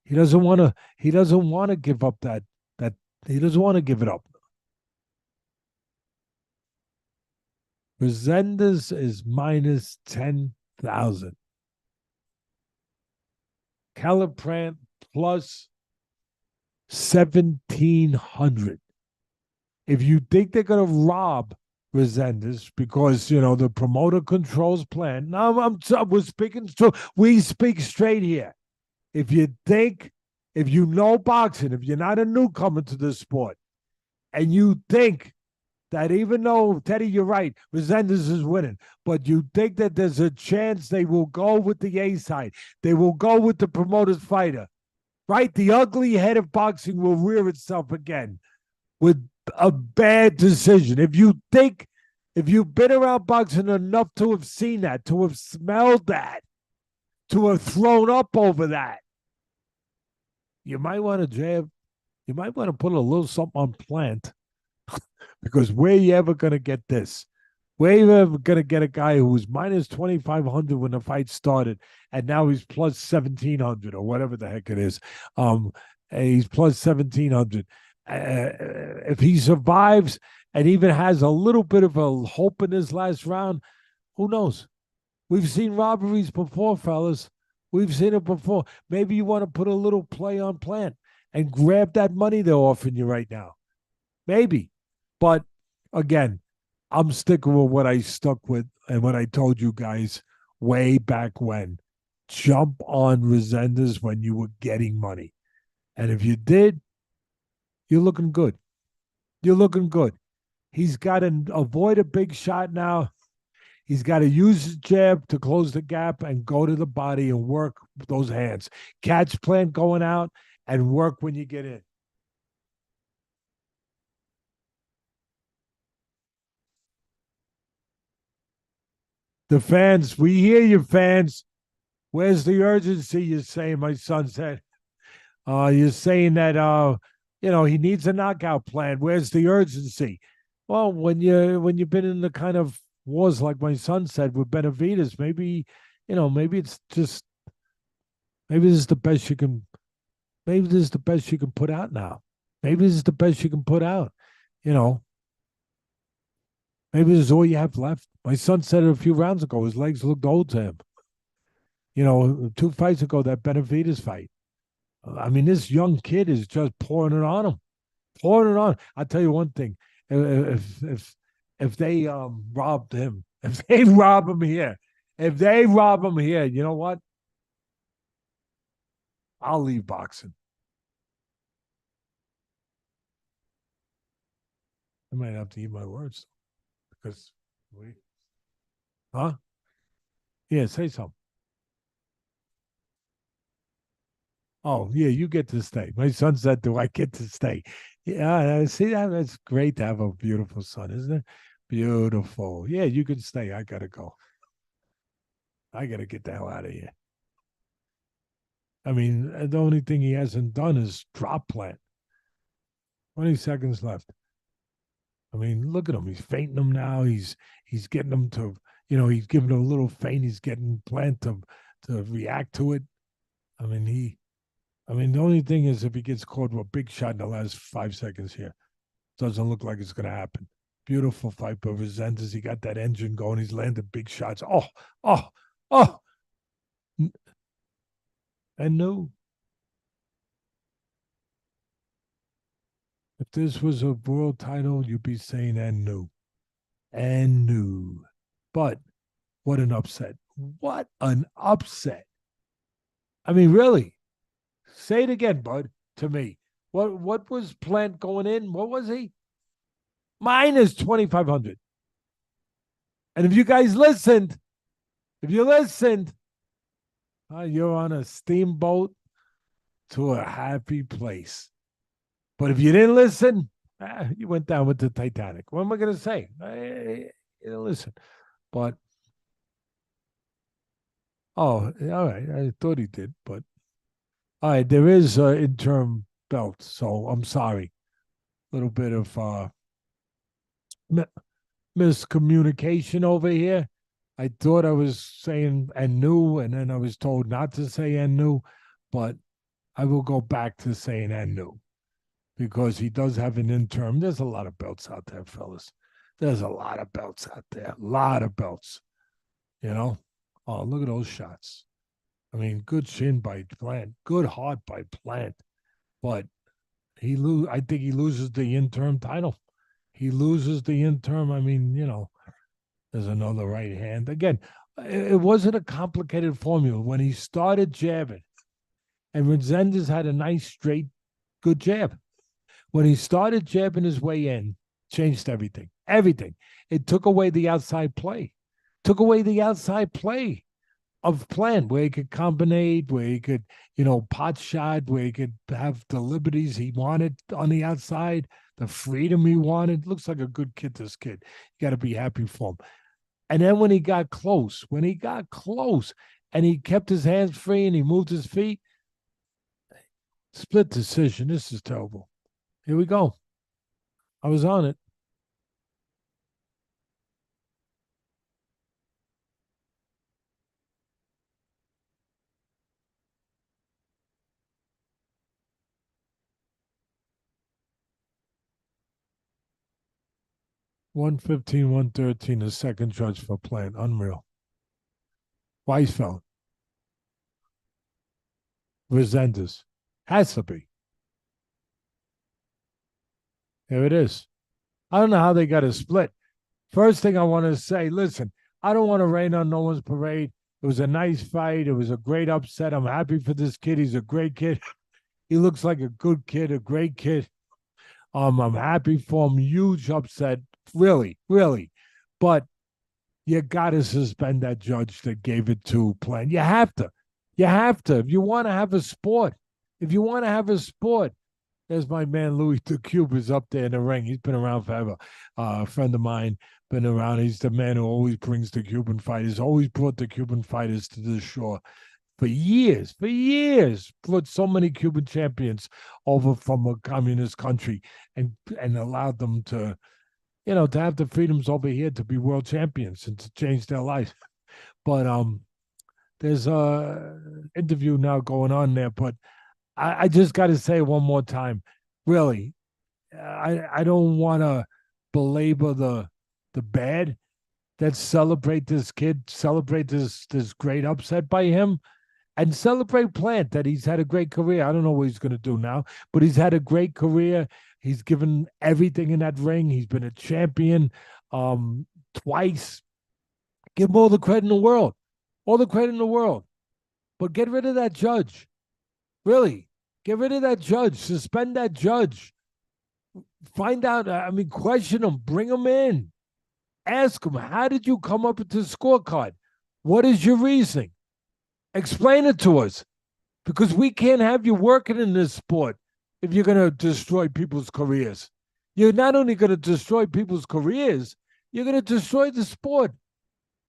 He doesn't want to. He doesn't want to give up that. He doesn't want to give it up. Resendez is minus 10,000. Caliplant plus 1,700. If you think they're going to rob Resendez because, the promoter controls Plant. Now, we're speaking so we speak straight here. If you know boxing, if you're not a newcomer to this sport, and you think that even though, Teddy, you're right, Resendez is winning, but you think that there's a chance they will go with the A side, they will go with the promoter's fighter, right? The ugly head of boxing will rear itself again with a bad decision. If you've been around boxing enough to have seen that, to have smelled that, to have thrown up over that, you might want to jab. You might want to put a little something on Plant, because where you ever going to get this? Where you ever going to get a guy who was minus 2,500 when the fight started, and now he's plus 1,700 or whatever the heck it is? He's plus 1,700. If he survives and even has a little bit of a hope in his last round, who knows? We've seen robberies before, fellas. We've seen it before. Maybe you want to put a little play on Plant and grab that money they're offering you right now. Maybe. But again, I'm sticking with what I stuck with and what I told you guys way back when. Jump on Resendez when you were getting money. And if you did, you're looking good. You're looking good. He's got to avoid a big shot now. He's got to use his jab to close the gap and go to the body and work those hands. Catch Plant going out and work when you get in. The fans, we hear you, fans. Where's the urgency? You're saying, my son said. You're saying that he needs a knockout plan. Where's the urgency? Well, when you've been in the kind of wars like my son said with Benavidez, maybe it's just maybe this is the best you can. Maybe this is the best you can put out now. Maybe this is the best you can put out. Maybe this is all you have left. My son said it a few rounds ago. His legs looked old to him. 2 fights ago, that Benavides fight. I mean, this young kid is just pouring it on him, pouring it on. I'll tell you one thing: if they robbed him, if they rob him here, you know what? I'll leave boxing. I might have to eat my words because huh? Yeah, say something. Oh, yeah, you get to stay. My son said, do I get to stay? Yeah, see that? That's great to have a beautiful son, isn't it? Beautiful. Yeah, you can stay. I gotta go. I gotta get the hell out of here. I mean, the only thing he hasn't done is drop plant. 20 seconds left. I mean, look at him. He's fainting them now. He's getting them to, he's giving them a little feint. He's getting plant to react to it. I mean, the only thing is if he gets caught with a big shot in the last 5 seconds here, doesn't look like it's going to happen. Beautiful fight by Resendis. He got that engine going. He's landed big shots. Oh, oh. And no. If this was a world title, you'd be saying and no. And no. But what an upset. What an upset. I mean, really. Say it again, bud, to me. What was Plant going in? What was he? Minus 2,500. And if you guys listened, you're on a steamboat to a happy place. But if you didn't listen, you went down with the Titanic. What am I going to say? Listen. But, all right. I thought he did. But, all right, there is an interim belt. So I'm sorry. A little bit of miscommunication over here. I thought I was saying and new, and then I was told not to say and new, but I will go back to saying and new because he does have an interim. There's a lot of belts out there, fellas. There's a lot of belts out there. A lot of belts. Oh, look at those shots. I mean, good chin by Plant, good heart by Plant, but I think he loses the interim title. He loses the interim. I mean, there's another right hand. Again, it wasn't a complicated formula. When he started jabbing, and Resendis had a nice, straight, good jab. When he started jabbing his way in, changed everything. Everything. It took away the outside play. Took away the outside play of Plant, where he could combinate, where he could, pot shot, where he could have the liberties he wanted on the outside, the freedom he wanted. Looks like a good kid, this kid. You got to be happy for him. And then when he got close, and he kept his hands free and he moved his feet, split decision. This is terrible. Here we go. I was on it. $115, $113, the second judge for Plant. Unreal. Weisfeld. Resendis. Has to be. Here it is. I don't know how they got a split. First thing I want to say, listen, I don't want to rain on no one's parade. It was a nice fight. It was a great upset. I'm happy for this kid. He's a great kid. He looks like a good kid, a great kid. I'm happy for him. Huge upset. Really, really. But you got to suspend that judge that gave it to Plant. You have to. You have to. If you want to have a sport, there's my man Louis the Cube is up there in the ring. He's been around forever. A friend of mine, been around. He's the man who always brings the Cuban fighters, always brought the Cuban fighters to the shore. For years, brought so many Cuban champions over from a communist country and allowed them to, to have the freedoms over here to be world champions and to change their life. But there's a interview now going on there, but I just got to say one more time, really, I don't want to belabor the bad. Let's celebrate this kid, celebrate this great upset by him, and celebrate Plant that he's had a great career. I don't know what he's going to do now, but he's had a great career. He's given everything in that ring. He's been a champion twice. Give him all the credit in the world, all the credit in the world. But get rid of that judge. Really, get rid of that judge. Suspend that judge. Find out. I mean, question him. Bring him in. Ask him. How did you come up with this scorecard? What is your reasoning? Explain it to us, because we can't have you working in this sport if you're going to destroy people's careers. You're not only going to destroy people's careers, you're going to destroy the sport,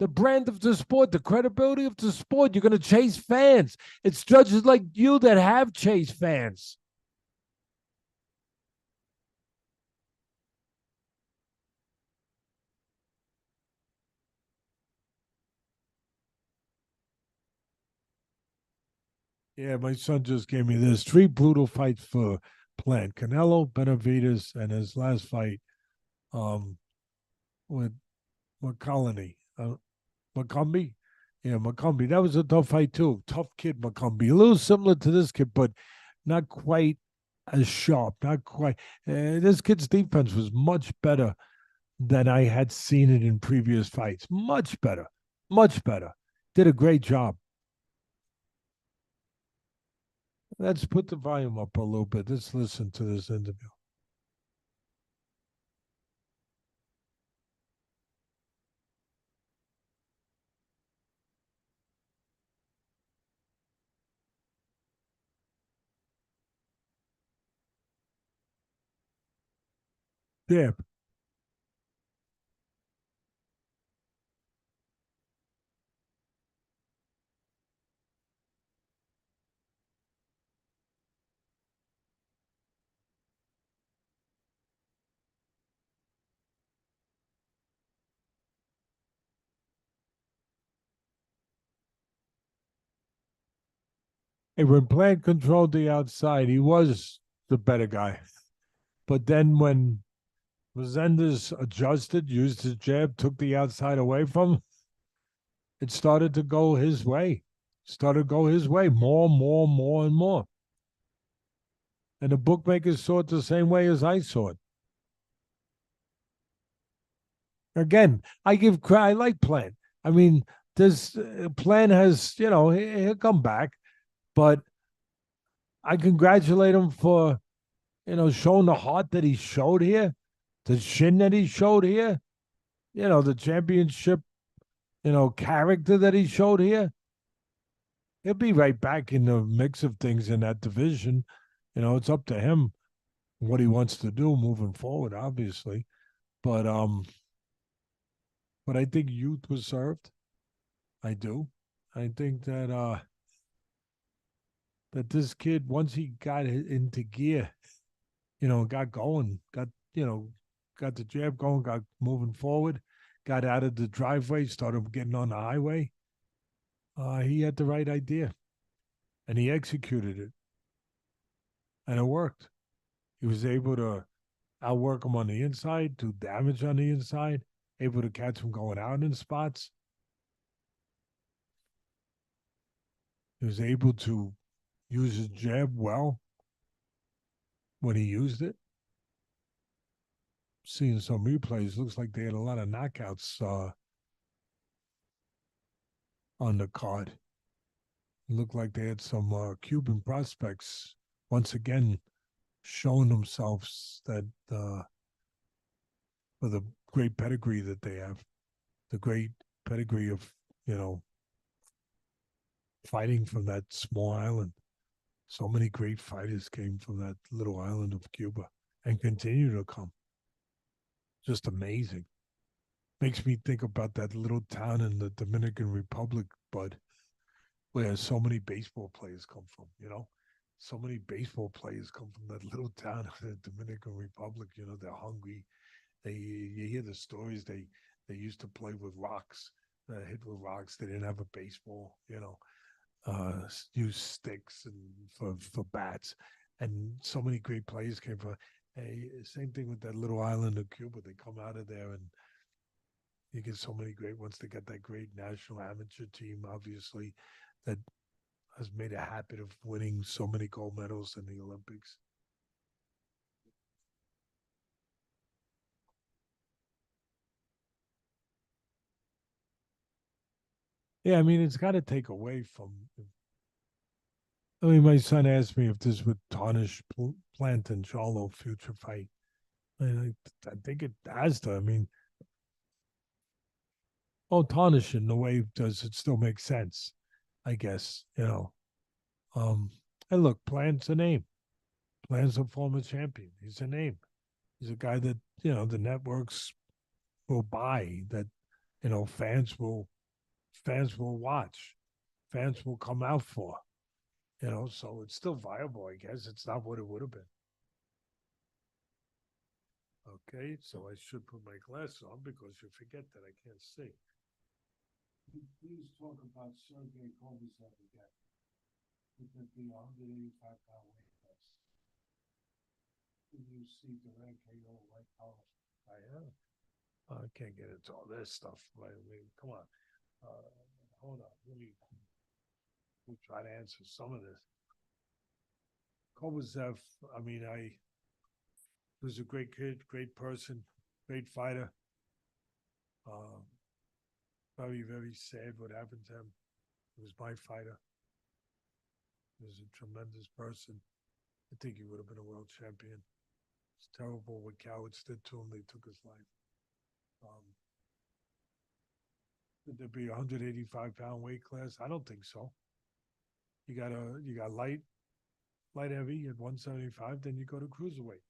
the brand of the sport, the credibility of the sport. You're going to chase fans. It's judges like you that have chased fans. Yeah, my son just gave me this. 3 brutal fights for Plant. Canelo, Benavides, and his last fight with McCollany. McCombie? Yeah, McCombie. That was a tough fight, too. Tough kid, McCombie. A little similar to this kid, but not quite as sharp. Not quite. This kid's defense was much better than I had seen it in previous fights. Much better. Much better. Did a great job. Let's put the volume up a little bit. Let's listen to this interview. Yeah. Hey, when Plant controlled the outside, he was the better guy. But then when Resendis adjusted, used his jab, took the outside away from him, it started to go his way. Started to go his way more, and more. And the bookmakers saw it the same way as I saw it. Again, I like Plant. I mean, this Plant has, he'll come back, but I congratulate him for, showing the heart that he showed here, the shin that he showed here, the championship, character that he showed here. He'll be right back in the mix of things in that division. It's up to him what he wants to do moving forward, obviously. But I think youth was served. I do. I think that this kid, once he got into gear, got going, got the jab going, got moving forward, got out of the driveway, started getting on the highway. He had the right idea, and he executed it, and it worked. He was able to outwork him on the inside, do damage on the inside, able to catch him going out in spots. He was able to use his jab well when he used it. Seeing some replays, looks like they had a lot of knockouts on the card. It looked like they had some Cuban prospects once again showing themselves that for the great pedigree that they have, the great pedigree of, fighting from that small island. So many great fighters came from that little island of Cuba and continue to come. Just amazing. Makes me think about that little town in the Dominican Republic, Bud, where so many baseball players come from, So many baseball players come from that little town in the Dominican Republic. They're hungry. You hear the stories. They used to play with rocks, hit with rocks. They didn't have a baseball, use sticks and for bats. And so many great players came from. Same thing with that little island of Cuba. They come out of there and You get so many great ones. They got that great national amateur team, obviously, that has made a habit of winning so many gold medals in the Olympics. Yeah, I mean, it's got to take away from. I mean, my son asked me if this would tarnish Plant and Charlo future fight. I think it has to. I mean, tarnish in the way does it still make sense? I guess, Um, and look, Plant's a name. Plant's a former champion. He's a name. He's a guy that the networks will buy. That fans will watch. Fans will come out for. So it's still viable, I guess. It's not what it would have been. Okay, so I should put my glasses on because you forget that I can't see. Please talk about Sergey Kovalev again. It would be 185-pound weight class. Did you see the rank KO white collar? I can't get into all this stuff. I mean, come on. Hold on. We'll try to answer some of this. Kovalev, I mean, he was a great kid, great person, great fighter. Very, very sad what happened to him. He was my fighter. He was a tremendous person. I think he would have been a world champion. It's terrible what cowards did to him. They took his life. Could there be a 185-pound weight class? I don't think so. You got light heavy at 175, then you go to cruiserweight.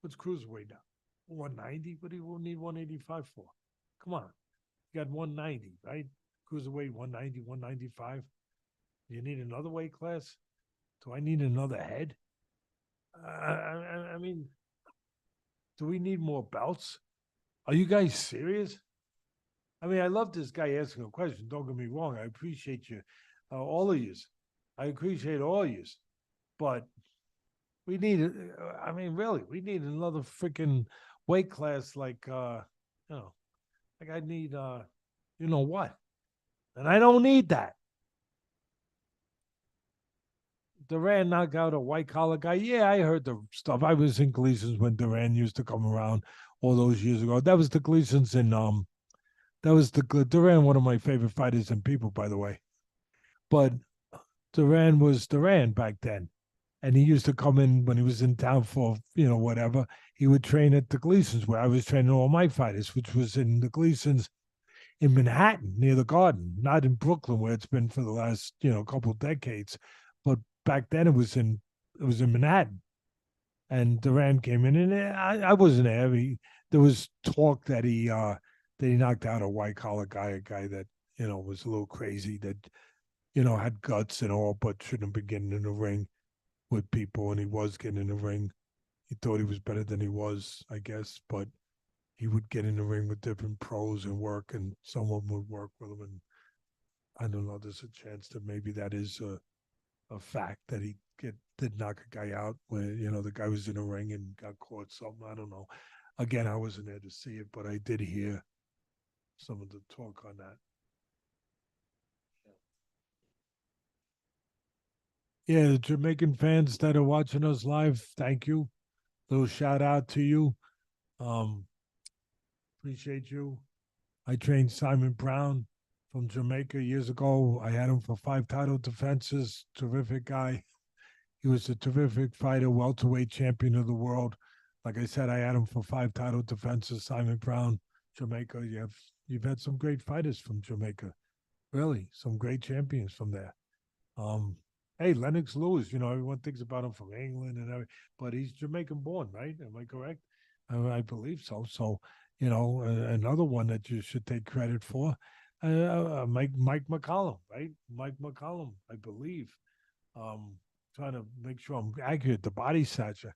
What's cruiserweight now? 190? What do you need 185 for? Come on. You got 190, right? Cruiserweight 190, 195. You need another weight class? Do I need another head? I mean, do we need more belts? Are you guys serious? I mean, I love this guy asking a question. Don't get me wrong. I appreciate you, all of you. I appreciate all of you. But we need, I mean, really, we need another freaking weight class like I need, you know what? And I don't need that. Duran knocked out a white collar guy. Yeah, I heard the stuff. I was in Gleason's when Duran used to come around all those years ago. That was the Gleason's in Duran, one of my favorite fighters and people, by the way. But Duran was Duran back then. And he used to come in when he was in town for, whatever. He would train at the Gleason's where I was training all my fighters, which was in the Gleason's in Manhattan near the Garden, not in Brooklyn where it's been for the last, couple decades. But back then it was in Manhattan. And Duran came in and I wasn't there. There was talk that he knocked out a white collar guy, a guy that, was a little crazy, that, had guts and all, but shouldn't have been getting in the ring with people, and he was getting in the ring. He thought he was better than he was, I guess, but he would get in the ring with different pros and work, and someone would work with him. And I don't know, there's a chance that maybe that is a fact that he did knock a guy out where, the guy was in the ring and got caught something. I don't know. Again, I wasn't there to see it, but I did hear some of the talk on that. Yeah, the Jamaican fans that are watching us live, thank you. Little shout out to you. Appreciate you. I trained Simon Brown from Jamaica years ago. I had him for 5 title defenses. Terrific guy. He was a terrific fighter, welterweight champion of the world. Like I said, I had him for 5 title defenses. Simon Brown, Jamaica. You've had some great fighters from Jamaica. Really, some great champions from there. Hey, Lennox Lewis, everyone thinks about him from England and everything, but he's Jamaican born, right? Am I correct? I believe so. So, another one that you should take credit for, Mike McCollum, right? Mike McCollum, I believe. Trying to make sure I'm accurate. The body stature,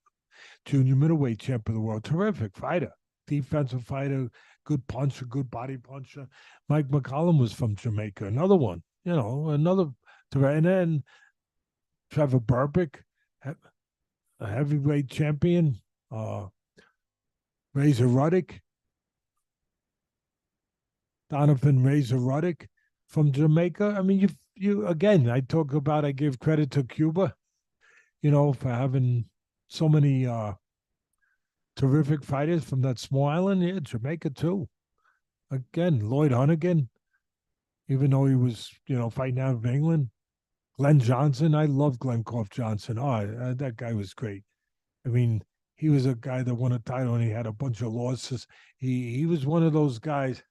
junior middleweight champ of the world, terrific fighter, defensive fighter, good puncher, good body puncher. Mike McCollum was from Jamaica. Another one, and then Trevor Burbick, a heavyweight champion. Razor Ruddock. Donovan Razor Ruddock from Jamaica. I mean, you again. I give credit to Cuba, for having so many terrific fighters from that small island. Yeah, Jamaica too. Again, Lloyd Hunnigan, even though he was, fighting out of England. Glenn Johnson, I love Glenn Corf Johnson. Oh, that guy was great. I mean, he was a guy that won a title and he had a bunch of losses. He was one of those guys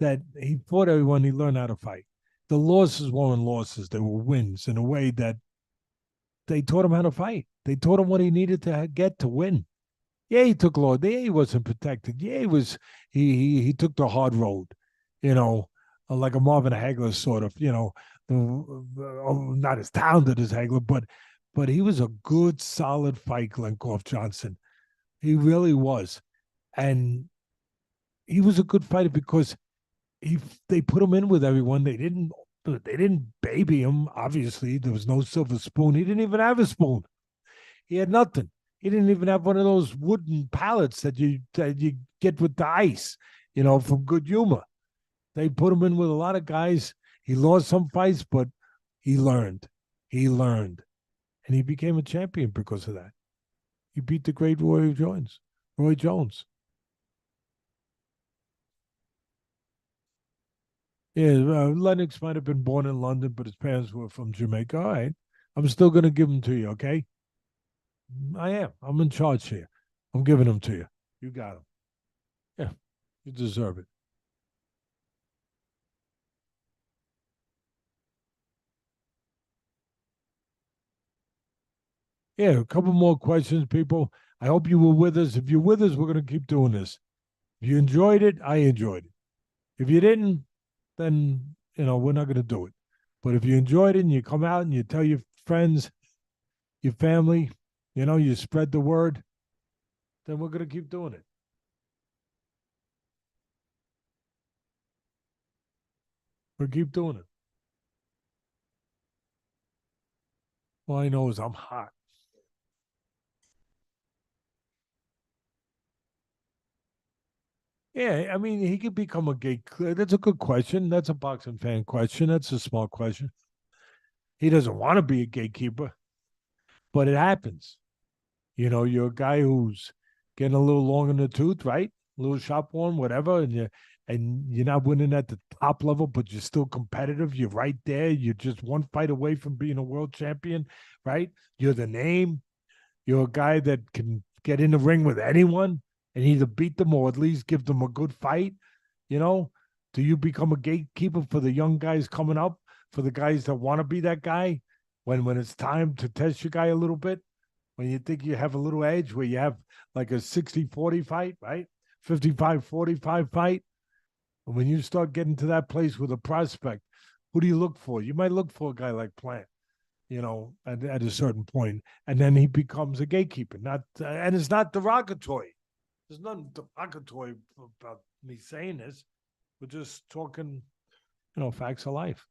that he fought everyone. He learned how to fight. The losses weren't losses; they were wins in a way that they taught him how to fight. They taught him what he needed to get to win. Yeah, he took law. Yeah, he wasn't protected. Yeah, he was. He took the hard road, you know, like a Marvin Hagler sort of. Not as talented as Hagler, but he was a good, solid fight. Glencoff Johnson, he really was, and he was a good fighter because they put him in with everyone. They didn't baby him. Obviously, there was no silver spoon. He didn't even have a spoon. He had nothing. He didn't even have one of those wooden pallets that you get with the ice, from Good Humor. They put him in with a lot of guys. He lost some fights, but he learned. He learned. And he became a champion because of that. He beat the great Roy Jones. Roy Jones. Yeah, Lennox might have been born in London, but his parents were from Jamaica. All right. I'm still going to give them to you, okay? I am. I'm in charge here. I'm giving them to you. You got them. Yeah, you deserve it. Yeah, a couple more questions, people. I hope you were with us. If you're with us, we're going to keep doing this. If you enjoyed it, I enjoyed it. If you didn't, then, we're not going to do it. But if you enjoyed it and you come out and you tell your friends, your family, you spread the word, then we're going to keep doing it. We'll keep doing it. All I know is I'm hot. Yeah, I mean, he could become a gate. That's a good question. That's a boxing fan question. That's a smart question. He doesn't want to be a gatekeeper, but it happens. You're a guy who's getting a little long in the tooth, right? A little shop worn, whatever, and you're not winning at the top level, but you're still competitive. You're right there. You're just one fight away from being a world champion, right? You're the name. You're a guy that can get in the ring with anyone and either beat them or at least give them a good fight. You know, do you become a gatekeeper for the young guys coming up, for the guys that want to be that guy when it's time to test your guy a little bit? When you think you have a little edge where you have like a 60-40 fight, right? 55-45 fight. And when you start getting to that place with a prospect, who do you look for? You might look for a guy like Plant, at a certain point, and then he becomes a gatekeeper. And it's not derogatory. There's nothing derogatory about me saying this. We're just talking, facts of life.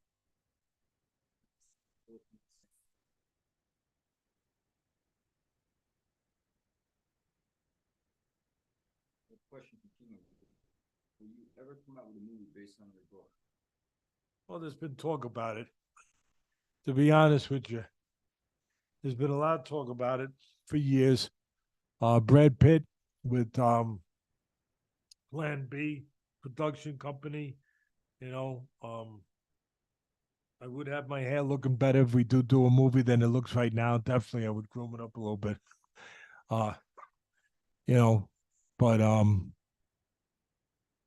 Question continuing. Will you ever come out with a movie based on your book? Well, there's been talk about it. To be honest with you, there's been a lot of talk about it for years. Brad Pitt with Plan B production company. I would have my hair looking better if we do a movie than it looks right now. Definitely, I would groom it up a little bit. Uh, you know, but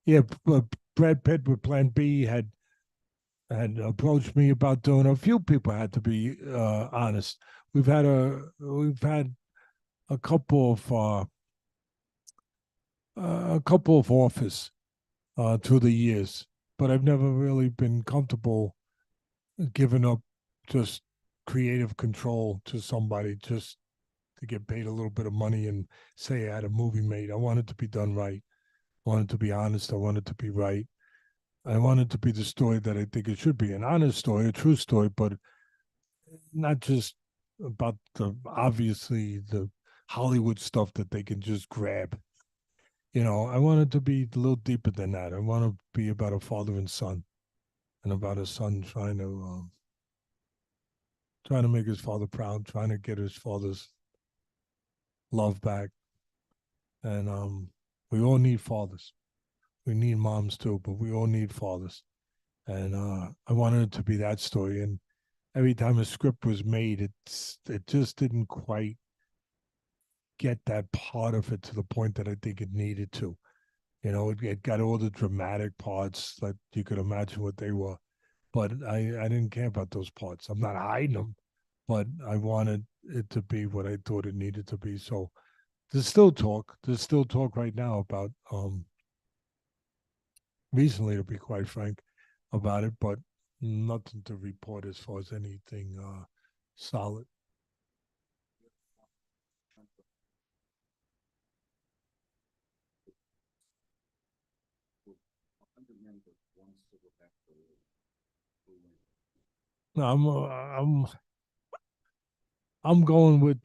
yeah, but Brad Pitt with Plan B had approached me about doing. A few people had to be honest. We've had a couple of offers through the years, but I've never really been comfortable giving up just creative control to somebody just to get paid a little bit of money and say I had a movie made. I want it to be done right. I want it to be honest. I want it to be right. I want it to be the story that I think it should be, an honest story, a true story, but not just about the obviously the Hollywood stuff that they can just grab. I want it to be a little deeper than that. I want to be about a father and son, and about a son trying to make his father proud, trying to get his father's love back. And we all need fathers. We need moms too, but we all need fathers. And I wanted it to be that story. And every time a script was made, it just didn't quite get that part of it to the point that I think it needed to. It got all the dramatic parts that you could imagine what they were, but I didn't care about those parts. I'm not hiding them, but I wanted it to be what I thought it needed to be. So there's still talk. There's still talk right now about recently, to be quite frank, about it, but nothing to report as far as anything solid. No, I'm going with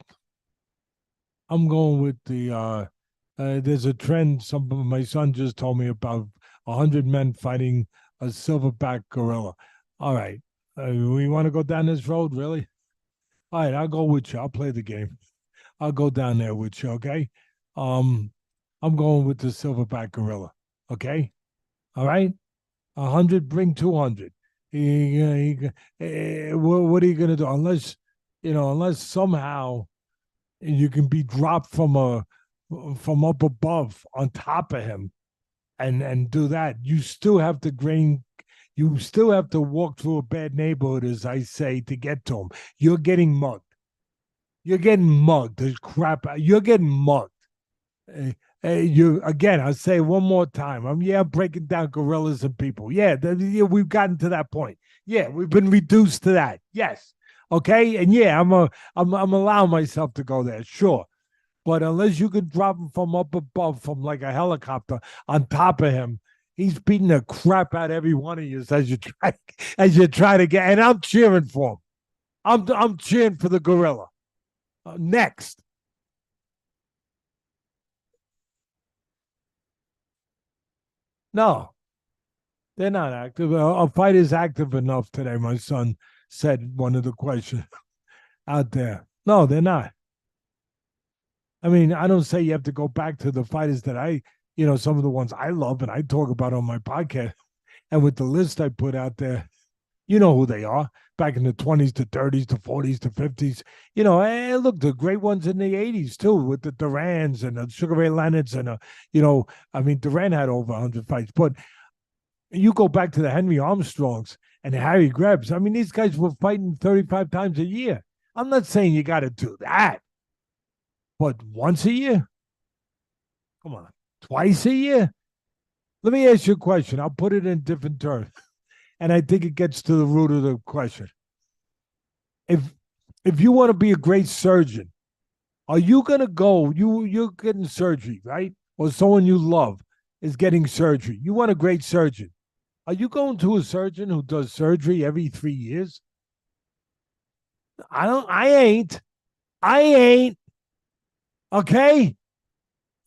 the there's a trend. My son just told me about 100 men fighting a silverback gorilla. All right, we want to go down this road, really? All right, I'll go with you. I'll play the game. I'll go down there with you. Okay. Um, I'm going with the silverback gorilla. Okay. All right. 100, bring 200. What are you gonna do? Unless somehow you can be dropped from up above on top of him and do that. You still have to walk through a bad neighborhood, as I say, to get to him. You're getting mugged. You're getting mugged. There's crap. You're getting mugged. You again. I'll say it one more time. I'm breaking down gorillas and people. Yeah, we've gotten to that point. Yeah, we've been reduced to that. Yes. Okay. And yeah, I'm allowing myself to go there. Sure. But unless you can drop him from up above, from like a helicopter on top of him, he's beating the crap out of every one of you as you try to get. And I'm cheering for him. I'm cheering for the gorilla. Next, no, they're not active. A fight is active enough today. My son said one of the questions out there. No, they're not. I mean, I don't say you have to go back to the fighters that some of the ones I love and I talk about on my podcast. And with the list I put out there, you know who they are. Back in the 20s to 30s to 40s to 50s. Look, the great ones in the 80s too, with the Durans and the Sugar Ray Leonards I mean, Duran had over 100 fights. But you go back to the Henry Armstrongs and Harry Grebs. I mean, these guys were fighting 35 times a year. I'm not saying you got to do that, but once a year? Come on. Twice a year? Let me ask you a question. I'll put it in different terms. And I think it gets to the root of the question. If you want to be a great surgeon, are you gonna go? You're getting surgery, right? Or someone you love is getting surgery. You want a great surgeon. Are you going to a surgeon who does surgery every 3 years? I ain't. I ain't. Okay?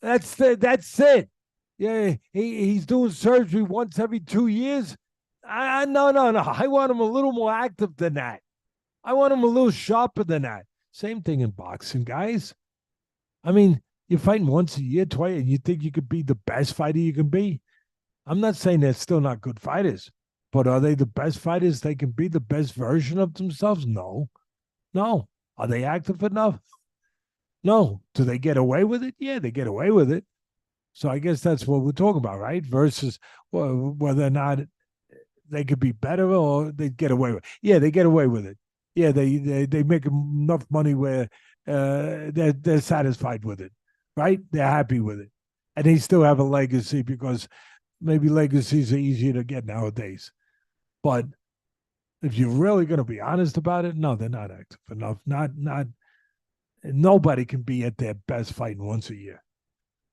That's it. Yeah, he's doing surgery once every 2 years. No, no, no. I want him a little more active than that. I want him a little sharper than that. Same thing in boxing, guys. I mean, you're fighting once a year, twice, and you think you could be the best fighter you can be. I'm not saying they're still not good fighters, but are they the best fighters they can be, the best version of themselves? No. No. Are they active enough? No. Do they get away with it? Yeah, they get away with it. So I guess that's what we're talking about, right? Versus whether or not they could be better or they get away with it. Yeah, they get away with it. Yeah, they make enough money where they're satisfied with it, right? They're happy with it, and they still have a legacy because maybe legacies are easier to get nowadays. But if you're really going to be honest about it, no, they're not active enough. Not nobody can be at their best fighting once a year,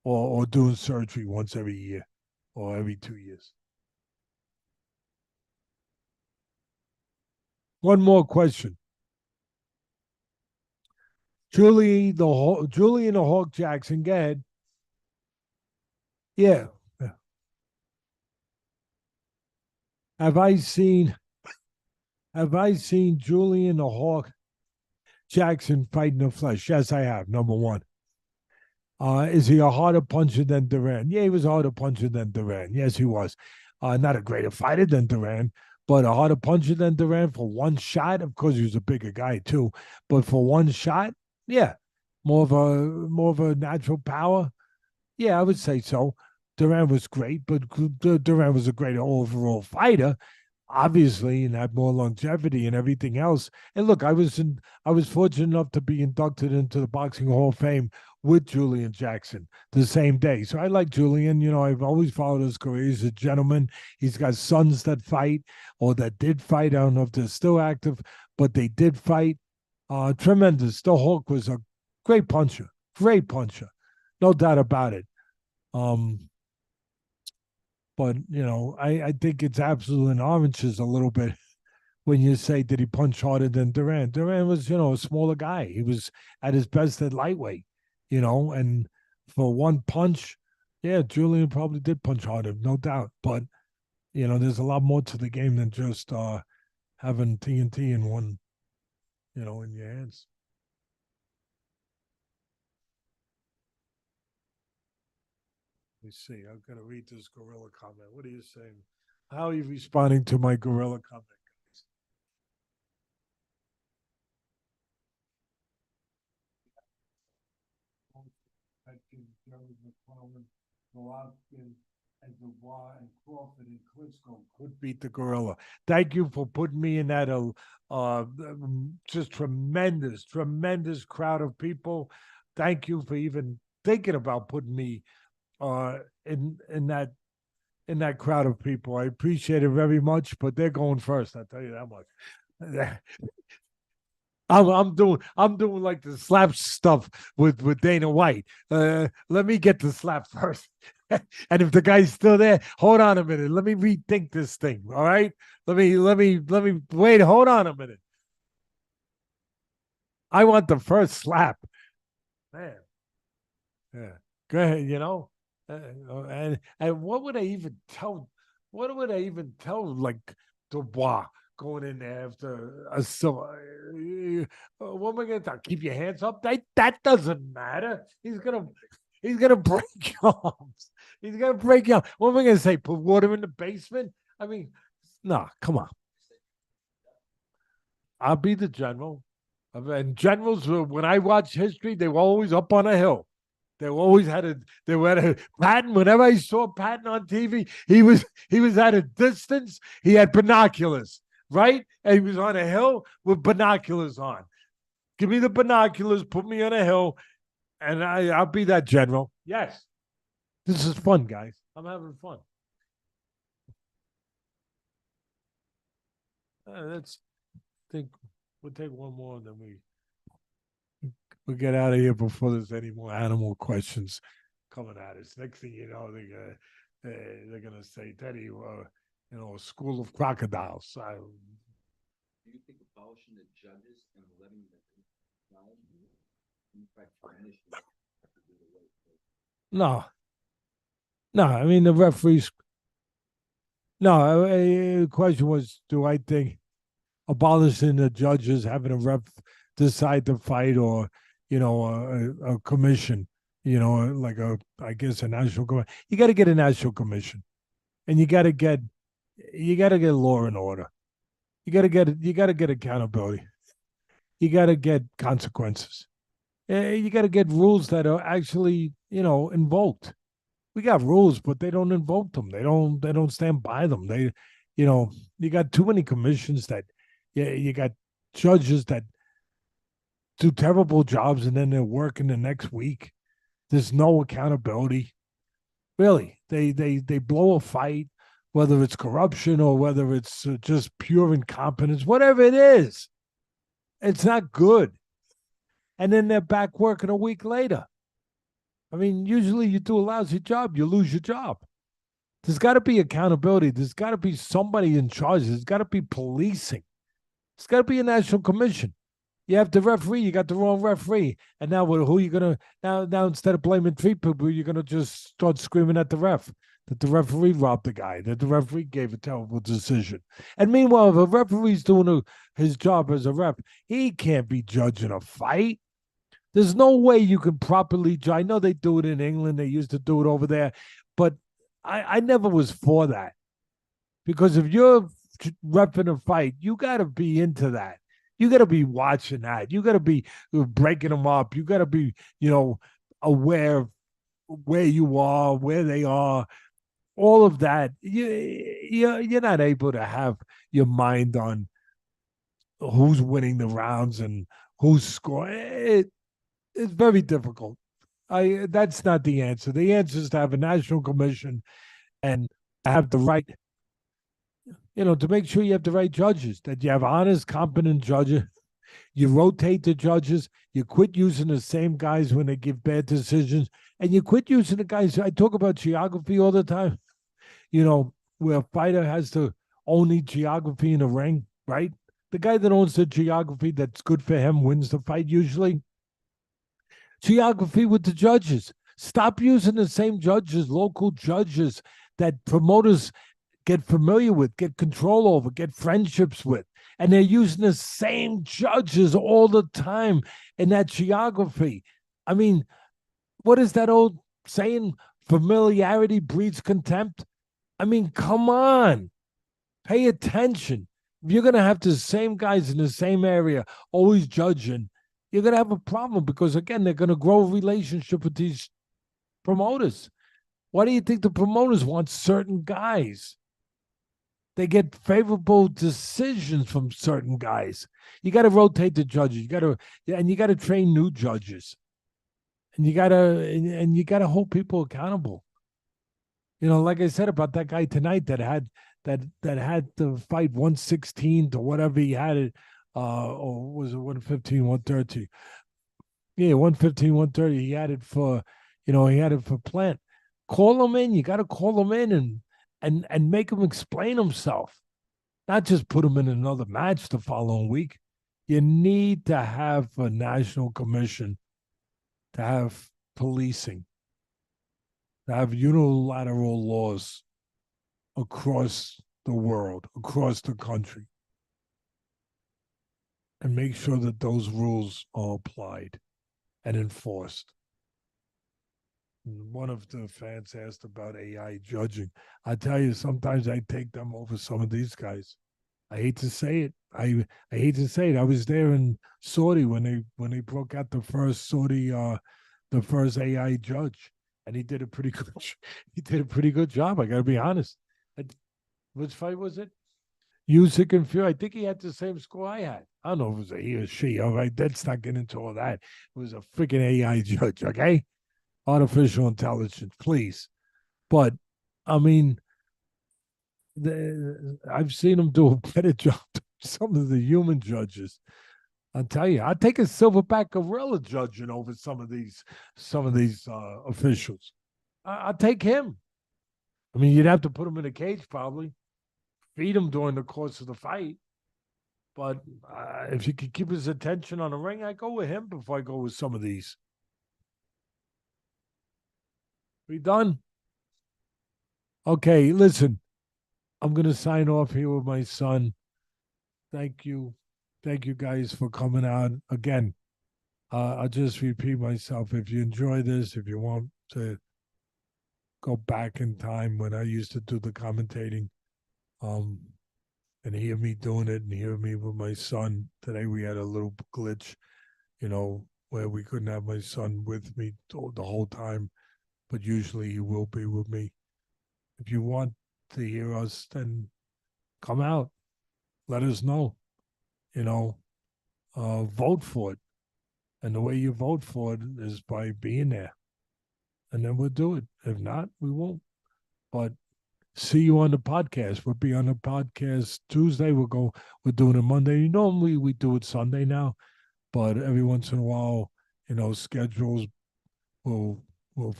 or doing surgery once every year, or every 2 years. One more question. Julie and the Hawk Jackson, go ahead. Yeah. Have I seen Julian the Hawk Jackson fight in the flesh? Yes, I have. Number one. Is he a harder puncher than Duran? Yeah, he was a harder puncher than Duran. Yes, he was. Not a greater fighter than Duran, but a harder puncher than Duran for one shot. Of course, he was a bigger guy too, but for one shot, yeah, more of a natural power. Yeah, I would say so. Duran was great, but Duran was a great overall fighter, obviously, and had more longevity and everything else. And look, I was fortunate enough to be inducted into the Boxing Hall of Fame with Julian Jackson the same day. So I like Julian. You know, I've always followed his career. He's a gentleman. He's got sons that fight or that did fight. I don't know if they're still active, but they did fight. Tremendous. The Hawk was a great puncher, no doubt about it. Um, but you know, I think it's absolute in oranges a little bit when you say did he punch harder than Duran? Duran was, you know, a smaller guy. He was at his best at lightweight, you know, and for one punch, yeah, Julian probably did punch harder, no doubt. But you know, there's a lot more to the game than just having TNT in one, you know, in your hands. Let me see. I'm gonna read this gorilla comment. What are you saying? How are you responding to my gorilla comment? Jerry McClellan, Golovkin, and Dubois and Crawford and Klitschko could beat the gorilla. Thank you for putting me in that just tremendous crowd of people. Thank you for even thinking about putting me in that crowd of people. I appreciate it very much, but they're going first. I'll tell you that much. I'm doing like the slap stuff with Dana White. Let me get the slap first. And if the guy's still there, hold on a minute. Let me rethink this thing. All right. Let me wait. Hold on a minute. I want the first slap. Man. Yeah. Go ahead, you know. And what would I even tell? What would I even tell like Dubois going in there after a so? What am I gonna tell? Keep your hands up. That doesn't matter. He's gonna break your arms. He's gonna break your arms. What am I gonna say? Put water in the basement? I mean, no, come on. I'll be the general. And generals, when I watch history, they were always up on a hill. They were at a Patton. Whenever I saw Patton on TV, he was at a distance. He had binoculars, right? And he was on a hill with binoculars on. Give me the binoculars, put me on a hill, and I'll be that general. Yes. This is fun, guys. I'm having fun. Let's think we'll take one more, and then we'll get out of here before there's any more animal questions coming at us. Next thing you know, they're gonna say, Teddy, you know, a school of crocodiles. Do you think abolishing the judges and letting them No, no. I mean, the referees. No, the question was, do I think abolishing the judges, having a ref decide the fight, or you know, a commission, you know, like I guess a national commission. You got to get a national commission, and you got to get law and order. You got to get accountability. You got to get consequences. You got to get rules that are actually, you know, invoked. We got rules, but they don't invoke them. They don't stand by them. They, you know, you got too many commissions that, yeah, you got judges that do terrible jobs and then they're working the next week. There's no accountability. Really, they blow a fight, whether it's corruption or whether it's just pure incompetence, whatever it is. It's not good. And then they're back working a week later. I mean, usually you do a lousy job, you lose your job. There's got to be accountability. There's got to be somebody in charge. There's got to be policing. There's got to be a national commission. You have the referee, you got the wrong referee. And now who are you gonna now instead of blaming three people, you're gonna just start screaming at the ref that the referee robbed the guy, that the referee gave a terrible decision. And meanwhile, if a referee's doing his job as a ref, he can't be judging a fight. There's no way you can properly judge. I know they do it in England, they used to do it over there, but I never was for that. Because if you're repping a fight, you got to be into that. You got to be watching that. You got to be breaking them up. You got to be, aware of where you are, where they are, all of that. You're not able to have your mind on who's winning the rounds and who's scoring. It's very difficult. That's not the answer. The answer is to have a national commission and have the right, to make sure you have the right judges, that you have honest, competent judges. You rotate the judges. You quit using the same guys when they give bad decisions. And you quit using the guys. I talk about geography all the time, where a fighter has to own the geography in the ring, right? The guy that owns the geography that's good for him wins the fight usually. Geography with the judges. Stop using the same judges, local judges that promoters get familiar with, get control over, get friendships with. And they're using the same judges all the time in that geography. I mean, what is that old saying? Familiarity breeds contempt. I mean, come on. Pay attention. If you're going to have the same guys in the same area always judging, you're going to have a problem because, again, they're going to grow a relationship with these promoters. Why do you think the promoters want certain guys? They get favorable decisions from certain guys. You got to rotate the judges. You got to train new judges, and you got to hold people accountable. Like I said about that guy tonight that had the fight 116 to whatever he had it. Or was it 115, 130? Yeah, 115, 130. He had it for, he had it for Plant. Call him in. You got to call him in and make him explain himself, not just put him in another match the following week. You need to have a national commission, to have policing, to have unilateral laws across the world, across the country, and make sure that those rules are applied and enforced. One of the fans asked about AI judging. I tell you, sometimes I take them over some of these guys. I hate to say it. I hate to say it. I was there in Saudi when they broke out the first AI judge, and he did a pretty good job. I got to be honest. Which fight was it? Usyk and Fury. I think he had the same score I had. I don't know if it was a he or she. All right, let's not get into all that. It was a freaking AI judge, okay? Artificial intelligence, please. But, I mean, I've seen them do a better job than some of the human judges. I'll tell you, I'd take a silverback gorilla judging over some of these officials. I'll take him. I mean, you'd have to put him in a cage probably, feed him during the course of the fight. But if you could keep his attention on the ring, I go with him before I go with some of these. We done? Okay, listen. I'm going to sign off here with my son. Thank you. Thank you guys for coming out. Again, I'll just repeat myself. If you enjoy this, if you want to go back in time when I used to do the commentating, and hear me doing it and hear me with my son. Today we had a little glitch, where we couldn't have my son with me the whole time, but usually he will be with me. If you want to hear us, then come out. Let us know. Vote for it. And the way you vote for it is by being there. And then we'll do it. If not, we won't. But see you on the podcast. We'll be on the podcast Tuesday. We're doing it Monday. Normally we do it Sunday now, but every once in a while, schedules will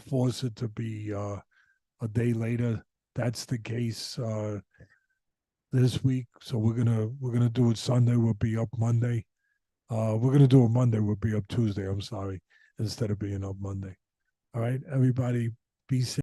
force it to be a day later. That's the case this week. So we're gonna do it Sunday. We'll be up Monday. We're gonna do it Monday. We'll be up Tuesday. I'm sorry, instead of being up Monday. All right, everybody, be safe.